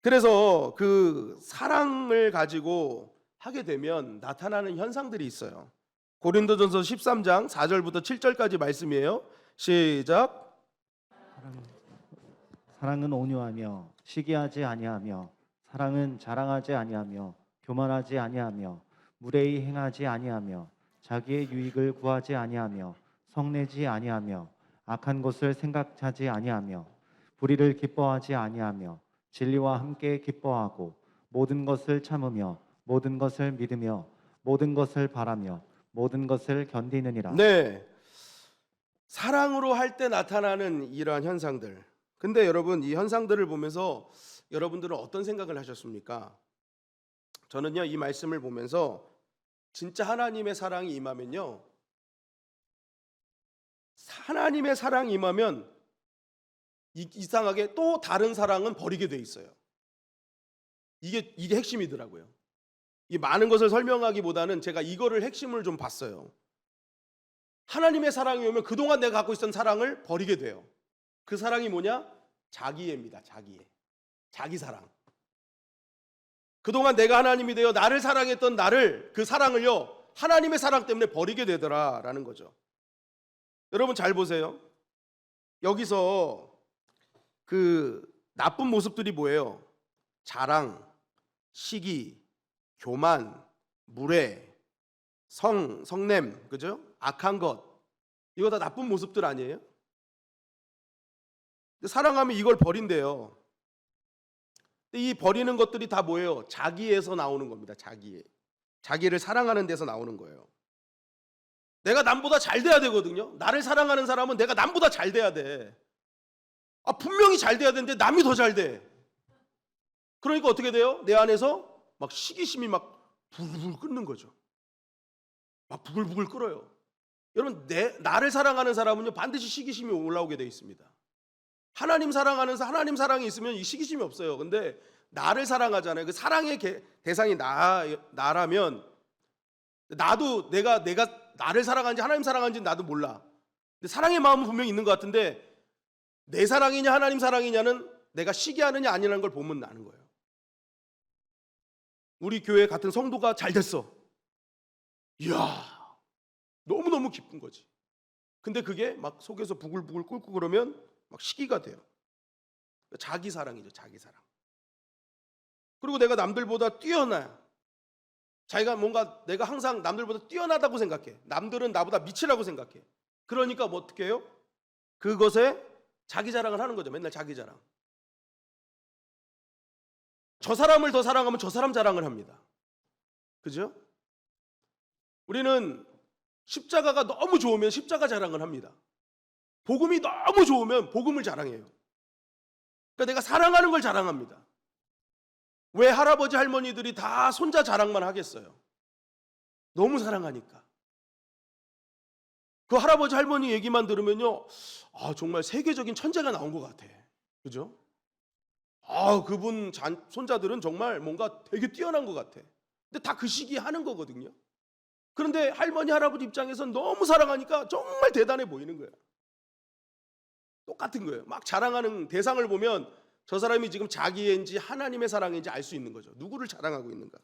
그래서 그 사랑을 가지고 하게 되면 나타나는 현상들이 있어요. 고린도전서 13장 4절부터 7절까지 말씀이에요. 시작. 사랑은 온유하며 시기하지 아니하며, 사랑은 자랑하지 아니하며 교만하지 아니하며 무례히 행하지 아니하며 자기의 유익을 구하지 아니하며 성내지 아니하며 악한 것을 생각하지 아니하며 불의를 기뻐하지 아니하며 진리와 함께 기뻐하고 모든 것을 참으며 모든 것을 믿으며 모든 것을 바라며 모든 것을 견디느니라. 네, 사랑으로 할 때 나타나는 이러한 현상들. 근데 여러분, 이 현상들을 보면서 여러분들은 어떤 생각을 하셨습니까? 저는요 이 말씀을 보면서 진짜 하나님의 사랑이 임하면요, 하나님의 사랑이 임하면 이상하게 또 다른 사랑은 버리게 돼 있어요. 이게 핵심이더라고요. 이 많은 것을 설명하기보다는 제가 이거를 핵심을 좀 봤어요. 하나님의 사랑이 오면 그동안 내가 갖고 있었던 사랑을 버리게 돼요. 그 사랑이 뭐냐? 자기애입니다. 자기 사랑. 그동안 내가 하나님이 되어 나를 사랑했던 그 사랑을요 하나님의 사랑 때문에 버리게 되더라라는 거죠. 여러분 잘 보세요. 여기서 그 나쁜 모습들이 뭐예요? 자랑, 시기, 교만, 무례, 성냄, 그죠? 악한 것, 이거 다 나쁜 모습들 아니에요? 사랑하면 이걸 버린대요. 이 버리는 것들이 다 뭐예요? 자기에서 나오는 겁니다. 자기를 사랑하는 데서 나오는 거예요. 내가 남보다 잘 돼야 되거든요. 나를 사랑하는 사람은 내가 남보다 잘 돼야 돼. 분명히 잘 돼야 되는데 남이 더 잘 돼. 그러니까 어떻게 돼요? 내 안에서 막 시기심이 막 부글부글 끓는 거죠. 막 부글부글 끓어요. 여러분, 나를 사랑하는 사람은요 반드시 시기심이 올라오게 돼 있습니다. 하나님 하나님 사랑이 있으면 이 시기심이 없어요. 근데 나를 사랑하잖아요. 그 사랑의 대상이 나라면 나도 내가 나를 사랑하는지 하나님 사랑하는지 나도 몰라. 근데 사랑의 마음은 분명히 있는 것 같은데 내 사랑이냐 하나님 사랑이냐는 내가 시기하느냐 아니냐는 걸 보면 나는 거예요. 우리 교회 같은 성도가 잘 됐어. 이야, 너무너무 기쁜 거지. 근데 그게 막 속에서 부글부글 끓고 그러면 막 시기가 돼요. 자기 사랑이죠, 자기 사랑. 그리고 내가 남들보다 뛰어나야. 자기가 뭔가 내가 항상 남들보다 뛰어나다고 생각해. 남들은 나보다 미치라고 생각해. 그러니까 뭐 어떻게 해요? 그것에 자기 자랑을 하는 거죠. 맨날 자기 자랑. 저 사람을 더 사랑하면 저 사람 자랑을 합니다. 그죠? 우리는 십자가가 너무 좋으면 십자가 자랑을 합니다. 복음이 너무 좋으면 복음을 자랑해요. 그러니까 내가 사랑하는 걸 자랑합니다. 왜 할아버지 할머니들이 다 손자 자랑만 하겠어요? 너무 사랑하니까. 그 할아버지 할머니 얘기만 들으면요, 정말 세계적인 천재가 나온 것 같아. 그죠? 그분 손자들은 정말 뭔가 되게 뛰어난 것 같아. 근데 다 그 시기에 하는 거거든요. 그런데 할머니 할아버지 입장에선 너무 사랑하니까 정말 대단해 보이는 거야. 똑같은 거예요. 막 자랑하는 대상을 보면 저 사람이 지금 자기인지 하나님의 사랑인지 알 수 있는 거죠. 누구를 자랑하고 있는가.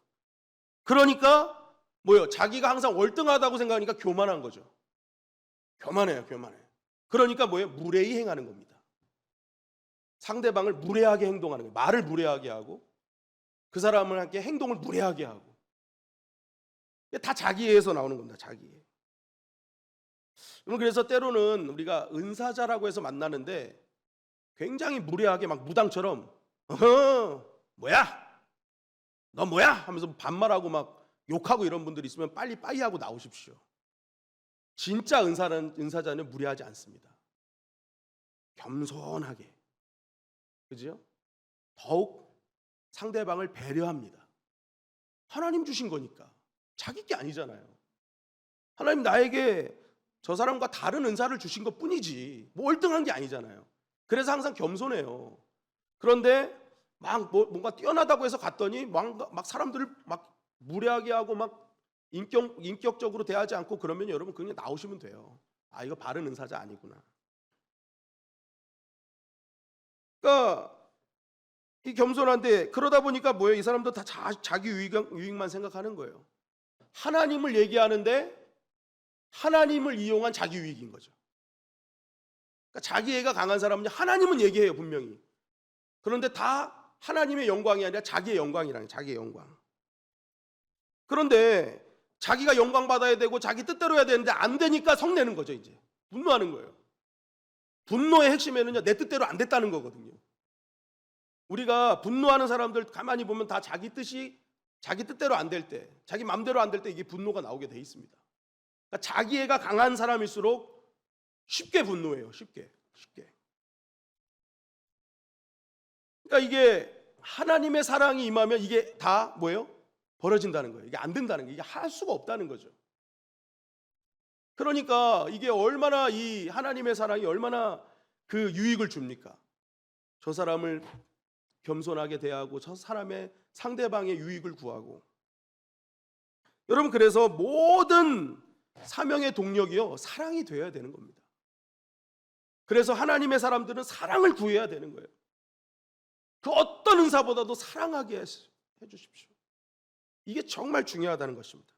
그러니까 뭐예요? 자기가 항상 월등하다고 생각하니까 교만한 거죠. 교만해요. 그러니까 뭐예요? 무례히 행하는 겁니다. 상대방을 무례하게 행동하는 거예요. 말을 무례하게 하고 그 사람을 함께 행동을 무례하게 하고. 다 자기애에서 나오는 겁니다. 자기애. 그래서 때로는 우리가 은사자라고 해서 만나는데 굉장히 무례하게 막 무당처럼 뭐야? 너 뭐야? 하면서 반말하고 막 욕하고 이런 분들이 있으면 빨리 빠이하고 나오십시오. 진짜 은사자는 무례하지 않습니다. 겸손하게. 그죠? 더욱 상대방을 배려합니다. 하나님 주신 거니까. 자기 게 아니잖아요. 하나님 나에게 저 사람과 다른 은사를 주신 것 뿐이지 뭐 월등한 게 아니잖아요. 그래서 항상 겸손해요. 그런데 막 뭔가 뛰어나다고 해서 갔더니 막 사람들을 막 무례하게 하고 막 인격적으로 대하지 않고 그러면 여러분 그냥 나오시면 돼요. 이거 바른 은사자 아니구나. 그러니까 이 겸손한데 그러다 보니까 뭐예요? 이 사람도 다 자기 유익만 생각하는 거예요. 하나님을 얘기하는데 하나님을 이용한 자기 유익인 거죠. 그러니까 자기애가 강한 사람은 하나님은 얘기해요, 분명히. 그런데 다 하나님의 영광이 아니라 자기의 영광이라는 자기의 영광. 그런데 자기가 영광 받아야 되고 자기 뜻대로 해야 되는데 안 되니까 성내는 거죠, 이제. 분노하는 거예요. 분노의 핵심에는요, 내 뜻대로 안 됐다는 거거든요. 우리가 분노하는 사람들 가만히 보면 다 자기 뜻대로 안 될 때, 자기 마음대로 안 될 때 이게 분노가 나오게 돼 있습니다. 그러니까 자기애가 강한 사람일수록 쉽게 분노해요. 쉽게. 그러니까 이게 하나님의 사랑이 임하면 이게 다 뭐예요? 벌어진다는 거예요. 이게 안 된다는 거예요. 이게 할 수가 없다는 거죠. 그러니까 이게 얼마나 이 하나님의 사랑이 얼마나 그 유익을 줍니까? 저 사람을 겸손하게 대하고 저 사람의 상대방의 유익을 구하고. 여러분, 그래서 모든 사명의 동력이요, 사랑이 되어야 되는 겁니다. 그래서 하나님의 사람들은 사랑을 구해야 되는 거예요. 그 어떤 은사보다도 사랑하게 해주십시오. 이게 정말 중요하다는 것입니다.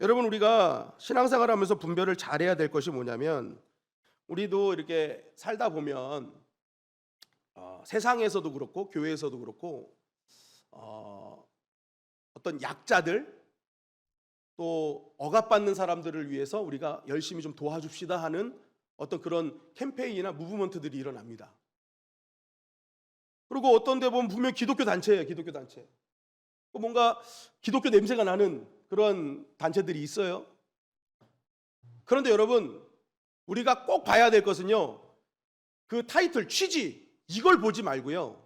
여러분, 우리가 신앙생활 하면서 분별을 잘해야 될 것이 뭐냐면, 우리도 이렇게 살다 보면 세상에서도 그렇고 교회에서도 그렇고 어떤 약자들 또 억압받는 사람들을 위해서 우리가 열심히 좀 도와줍시다 하는 어떤 그런 캠페인이나 무브먼트들이 일어납니다. 그리고 어떤 데 보면 분명 기독교 단체예요. 기독교 단체. 뭔가 기독교 냄새가 나는 그런 단체들이 있어요. 그런데 여러분, 우리가 꼭 봐야 될 것은요, 그 타이틀, 취지, 이걸 보지 말고요,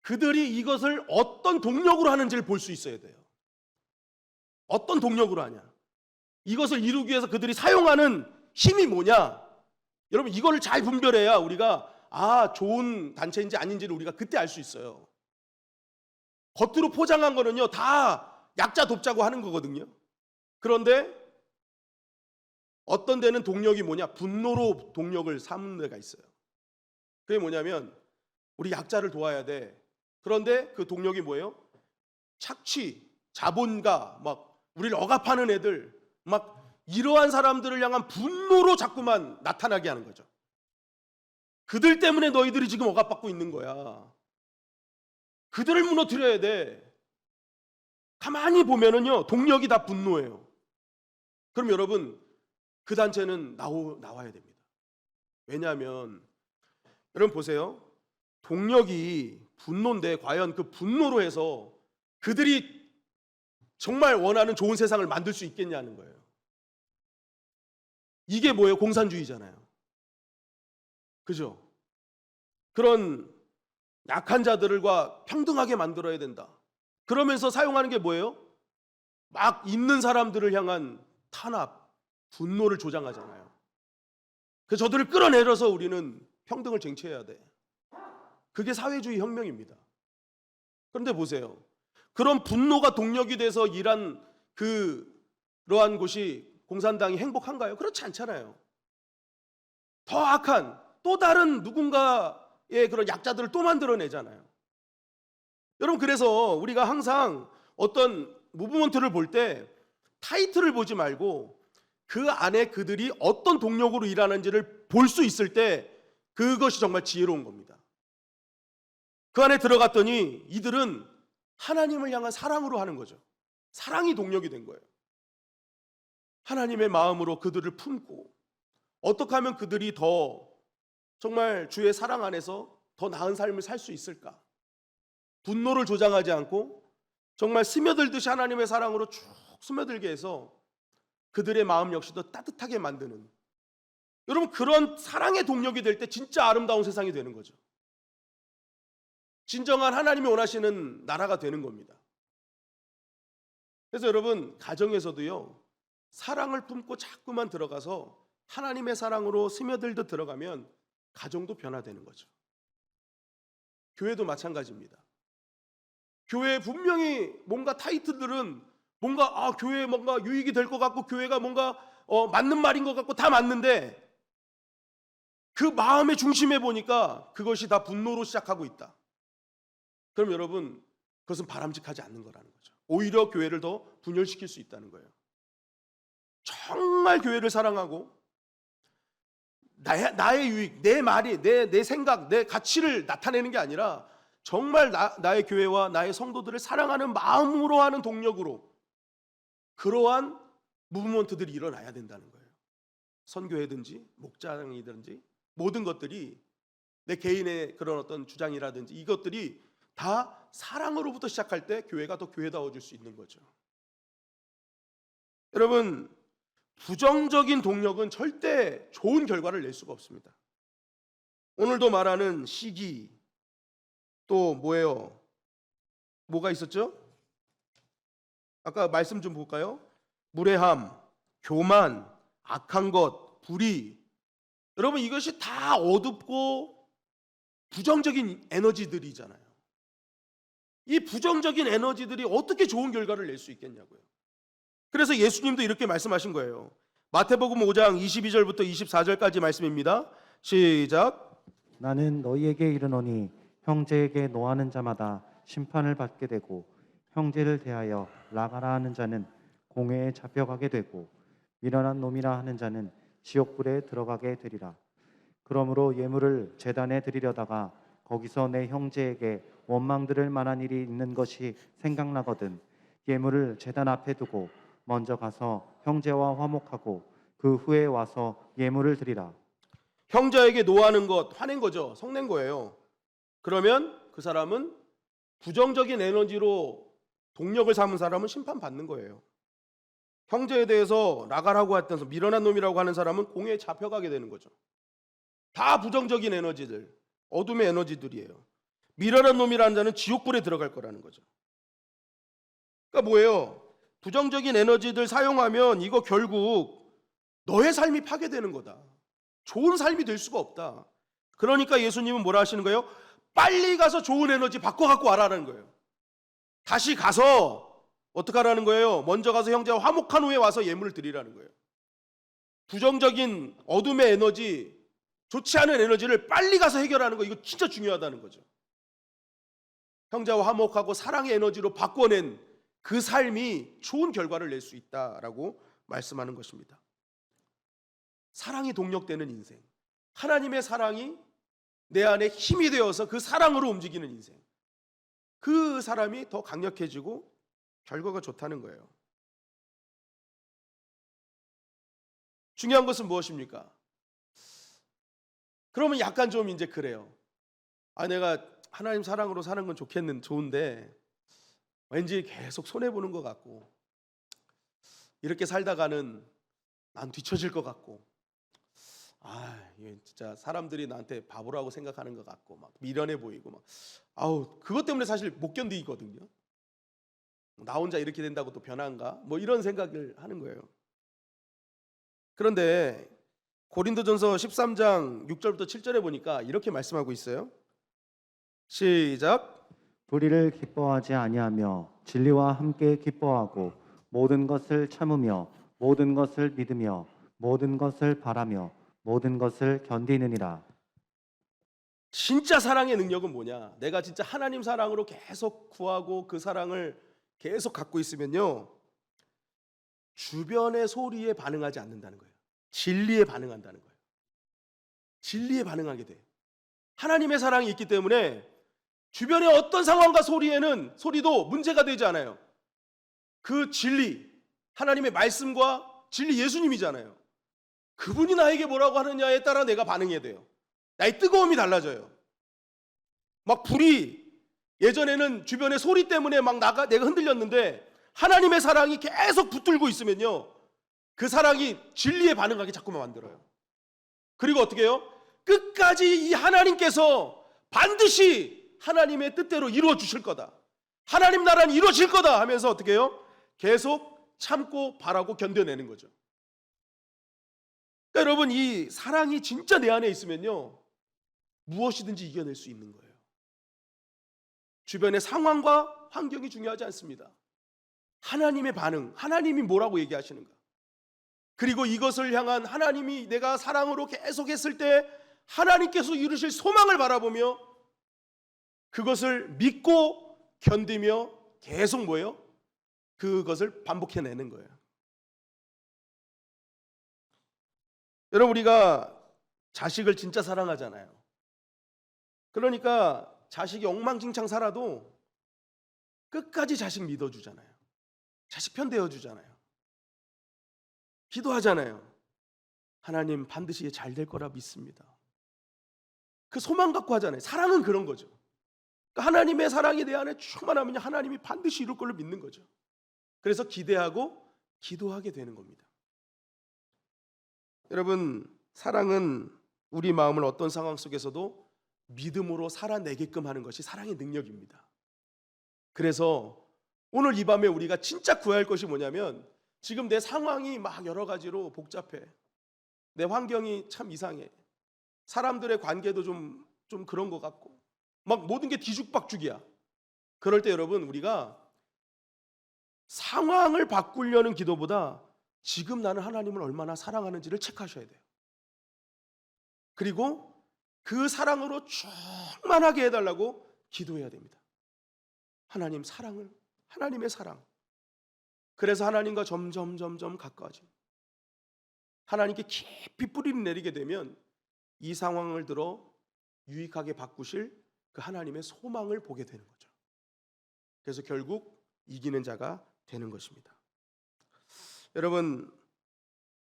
그들이 이것을 어떤 동력으로 하는지를 볼 수 있어야 돼요. 어떤 동력으로 하냐, 이것을 이루기 위해서 그들이 사용하는 힘이 뭐냐. 여러분, 이거를 잘 분별해야 우리가 좋은 단체인지 아닌지를 우리가 그때 알 수 있어요. 겉으로 포장한 거는요, 다 약자 돕자고 하는 거거든요. 그런데 어떤 데는 동력이 뭐냐, 분노로 동력을 삼는 데가 있어요. 그게 뭐냐면, 우리 약자를 도와야 돼. 그런데 그 동력이 뭐예요? 착취, 자본가, 막 우리를 억압하는 애들, 막 이러한 사람들을 향한 분노로 자꾸만 나타나게 하는 거죠. 그들 때문에 너희들이 지금 억압받고 있는 거야. 그들을 무너뜨려야 돼. 가만히 보면은요, 동력이 다 분노예요. 그럼 여러분, 그 단체는 나와야 됩니다. 왜냐하면 여러분 보세요. 동력이 분노인데 과연 그 분노로 해서 그들이 정말 원하는 좋은 세상을 만들 수 있겠냐는 거예요. 이게 뭐예요? 공산주의잖아요. 그죠? 그런 약한 자들과 평등하게 만들어야 된다. 그러면서 사용하는 게 뭐예요? 막 있는 사람들을 향한 탄압, 분노를 조장하잖아요. 그래서 저들을 끌어내려서 우리는 평등을 쟁취해야 돼. 그게 사회주의 혁명입니다. 그런데 보세요. 그런 분노가 동력이 돼서 일한 그러한 곳이 공산당이 행복한가요? 그렇지 않잖아요. 더 악한 또 다른 누군가의 그런 약자들을 또 만들어내잖아요. 여러분, 그래서 우리가 항상 어떤 무브먼트를 볼 때 타이틀을 보지 말고 그 안에 그들이 어떤 동력으로 일하는지를 볼 수 있을 때 그것이 정말 지혜로운 겁니다. 그 안에 들어갔더니 이들은 하나님을 향한 사랑으로 하는 거죠. 사랑이 동력이 된 거예요. 하나님의 마음으로 그들을 품고 어떻게 하면 그들이 더 정말 주의 사랑 안에서 더 나은 삶을 살 수 있을까? 분노를 조장하지 않고 정말 스며들듯이 하나님의 사랑으로 쭉 스며들게 해서 그들의 마음 역시도 따뜻하게 만드는, 여러분, 그런 사랑의 동력이 될 때 진짜 아름다운 세상이 되는 거죠. 진정한 하나님이 원하시는 나라가 되는 겁니다. 그래서 여러분, 가정에서도요, 사랑을 품고 자꾸만 들어가서 하나님의 사랑으로 스며들듯 들어가면 가정도 변화되는 거죠. 교회도 마찬가지입니다. 교회에 분명히 뭔가 타이틀들은 뭔가 교회에 뭔가 유익이 될 것 같고 교회가 뭔가 맞는 말인 것 같고 다 맞는데 그 마음의 중심에 보니까 그것이 다 분노로 시작하고 있다. 그럼 여러분, 그것은 바람직하지 않는 거라는 거죠. 오히려 교회를 더 분열시킬 수 있다는 거예요. 정말 교회를 사랑하고 나의 유익, 내 말이, 내 생각, 내 가치를 나타내는 게 아니라 정말 나의 교회와 나의 성도들을 사랑하는 마음으로 하는 동력으로 그러한 무브먼트들이 일어나야 된다는 거예요. 선교회든지 목장이든지 모든 것들이 내 개인의 그런 어떤 주장이라든지 이것들이 다 사랑으로부터 시작할 때 교회가 더 교회다워질 수 있는 거죠. 여러분, 부정적인 동력은 절대 좋은 결과를 낼 수가 없습니다. 오늘도 말하는 시기, 또 뭐예요? 뭐가 있었죠? 아까 말씀 좀 볼까요? 무례함, 교만, 악한 것, 불의. 여러분, 이것이 다 어둡고 부정적인 에너지들이잖아요. 이 부정적인 에너지들이 어떻게 좋은 결과를 낼 수 있겠냐고요. 그래서 예수님도 이렇게 말씀하신 거예요. 마태복음 5장 22절부터 24절까지 말씀입니다. 시작. 나는 너희에게 이르노니 형제에게 노하는 자마다 심판을 받게 되고 형제를 대하여 나가라 하는 자는 공회에 잡혀가게 되고 미련한 놈이라 하는 자는 지옥불에 들어가게 되리라. 그러므로 예물을 제단에 드리려다가 거기서 내 형제에게 원망 들을 만한 일이 있는 것이 생각나거든 예물을 제단 앞에 두고 먼저 가서 형제와 화목하고 그 후에 와서 예물을 드리라. 형제에게 노하는 것, 화낸 거죠. 성낸 거예요. 그러면 그 사람은 부정적인 에너지로 동력을 삼은 사람은 심판받는 거예요. 형제에 대해서 나가라고 했던 미련한 놈이라고 하는 사람은 공회에 잡혀가게 되는 거죠. 다 부정적인 에너지들, 어둠의 에너지들이에요. 미련한 놈이라는 자는 지옥불에 들어갈 거라는 거죠. 그러니까 뭐예요? 부정적인 에너지들 사용하면 이거 결국 너의 삶이 파괴되는 거다. 좋은 삶이 될 수가 없다. 그러니까 예수님은 뭐라 하시는 거예요? 빨리 가서 좋은 에너지 바꿔 갖고 와라는 거예요. 다시 가서 어떻게 하라는 거예요? 먼저 가서 형제와 화목한 후에 와서 예물을 드리라는 거예요. 부정적인 어둠의 에너지, 좋지 않은 에너지를 빨리 가서 해결하는 거, 이거 진짜 중요하다는 거죠. 형제와 화목하고 사랑의 에너지로 바꿔낸 그 삶이 좋은 결과를 낼 수 있다라고 말씀하는 것입니다. 사랑이 동력되는 인생, 하나님의 사랑이 내 안에 힘이 되어서 그 사랑으로 움직이는 인생, 그 사람이 더 강력해지고 결과가 좋다는 거예요. 중요한 것은 무엇입니까? 그러면 약간 좀 이제 그래요. 내가 하나님 사랑으로 사는 건 좋은데 왠지 계속 손해보는 것 같고, 이렇게 살다가는 난 뒤처질 것 같고, 이게 진짜 사람들이 나한테 바보라고 생각하는 것 같고, 막 미련해 보이고, 막 그것 때문에 사실 못 견디거든요. 나 혼자 이렇게 된다고 또 변한가? 뭐 이런 생각을 하는 거예요. 그런데 고린도전서 13장 6절부터 7절에 보니까 이렇게 말씀하고 있어요. 시작. 불의를 기뻐하지 아니하며 진리와 함께 기뻐하고 모든 것을 참으며 모든 것을 믿으며 모든 것을 바라며 모든 것을 견디느니라. 진짜 사랑의 능력은 뭐냐? 내가 진짜 하나님 사랑으로 계속 구하고 그 사랑을 계속 갖고 있으면요, 주변의 소리에 반응하지 않는다는 거예요. 진리에 반응한다는 거예요. 진리에 반응하게 돼. 하나님의 사랑이 있기 때문에 주변의 어떤 상황과 소리도 문제가 되지 않아요. 그 진리, 하나님의 말씀과 진리, 예수님이잖아요. 그분이 나에게 뭐라고 하느냐에 따라 내가 반응해야 돼요. 나의 뜨거움이 달라져요. 막 불이, 예전에는 주변의 소리 때문에 내가 흔들렸는데 하나님의 사랑이 계속 붙들고 있으면요, 그 사랑이 진리에 반응하게 자꾸만 만들어요. 그리고 어떻게 해요? 끝까지 이 하나님께서 반드시 하나님의 뜻대로 이루어 주실 거다, 하나님 나라는 이루어질 거다 하면서 어떻게 해요? 계속 참고 바라고 견뎌내는 거죠. 그러니까 여러분, 이 사랑이 진짜 내 안에 있으면요, 무엇이든지 이겨낼 수 있는 거예요. 주변의 상황과 환경이 중요하지 않습니다. 하나님의 반응, 하나님이 뭐라고 얘기하시는가, 그리고 이것을 향한 하나님이 내가 사랑으로 계속했을 때 하나님께서 이루실 소망을 바라보며 그것을 믿고 견디며 계속 뭐예요? 그것을 반복해내는 거예요. 여러분, 우리가 자식을 진짜 사랑하잖아요. 그러니까 자식이 엉망진창 살아도 끝까지 자식 믿어주잖아요. 자식 편 되어주잖아요. 기도하잖아요. 하나님 반드시 잘 될 거라 믿습니다. 그 소망 갖고 하잖아요. 사랑은 그런 거죠. 그러니까 하나님의 사랑이 내 안에 충만하면 하나님이 반드시 이룰 걸로 믿는 거죠. 그래서 기대하고 기도하게 되는 겁니다. 여러분, 사랑은 우리 마음을 어떤 상황 속에서도 믿음으로 살아내게끔 하는 것이 사랑의 능력입니다. 그래서 오늘 이 밤에 우리가 진짜 구해야 할 것이 뭐냐면, 지금 내 상황이 막 여러 가지로 복잡해, 내 환경이 참 이상해, 사람들의 관계도 좀 그런 것 같고, 막 모든 게 뒤죽박죽이야. 그럴 때 여러분, 우리가 상황을 바꾸려는 기도보다 지금 나는 하나님을 얼마나 사랑하는지를 체크하셔야 돼요. 그리고 그 사랑으로 충만하게 해달라고 기도해야 됩니다. 하나님 사랑을, 하나님의 사랑. 그래서 하나님과 점점 가까워집니다. 하나님께 깊이 뿌리를 내리게 되면 이 상황을 들어 유익하게 바꾸실 그 하나님의 소망을 보게 되는 거죠. 그래서 결국 이기는 자가 되는 것입니다. 여러분,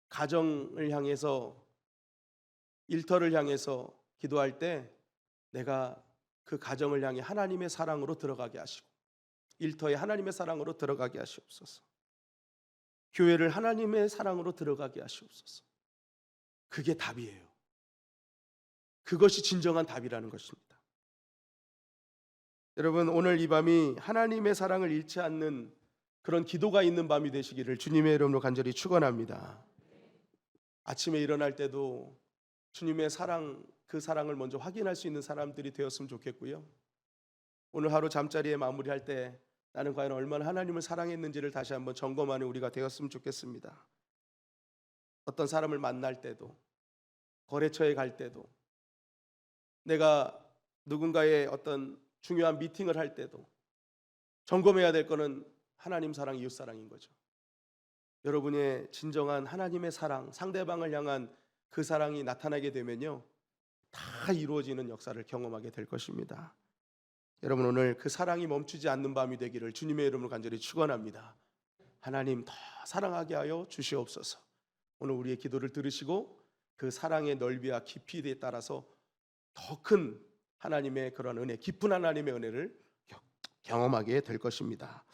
가정을 향해서, 일터를 향해서 기도할 때 내가 그 가정을 향해 하나님의 사랑으로 들어가게 하시고 일터에 하나님의 사랑으로 들어가게 하시옵소서. 교회를 하나님의 사랑으로 들어가게 하시옵소서. 그게 답이에요. 그것이 진정한 답이라는 것입니다. 여러분, 오늘 이 밤이 하나님의 사랑을 잃지 않는 그런 기도가 있는 밤이 되시기를 주님의 이름으로 간절히 축원합니다. 아침에 일어날 때도 주님의 사랑, 그 사랑을 먼저 확인할 수 있는 사람들이 되었으면 좋겠고요. 오늘 하루 잠자리에 마무리할 때 나는 과연 얼마나 하나님을 사랑했는지를 다시 한번 점검하는 우리가 되었으면 좋겠습니다. 어떤 사람을 만날 때도, 거래처에 갈 때도, 내가 누군가의 어떤 중요한 미팅을 할 때도 점검해야 될 거는 하나님 사랑, 이웃 사랑인 거죠. 여러분의 진정한 하나님의 사랑, 상대방을 향한 그 사랑이 나타나게 되면요, 다 이루어지는 역사를 경험하게 될 것입니다. 여러분, 오늘 그 사랑이 멈추지 않는 밤이 되기를 주님의 이름으로 간절히 축원합니다. 하나님 더 사랑하게 하여 주시옵소서. 오늘 우리의 기도를 들으시고 그 사랑의 넓이와 깊이에 따라서 더 큰 하나님의 그런 은혜, 깊은 하나님의 은혜를 경험하게 될 것입니다.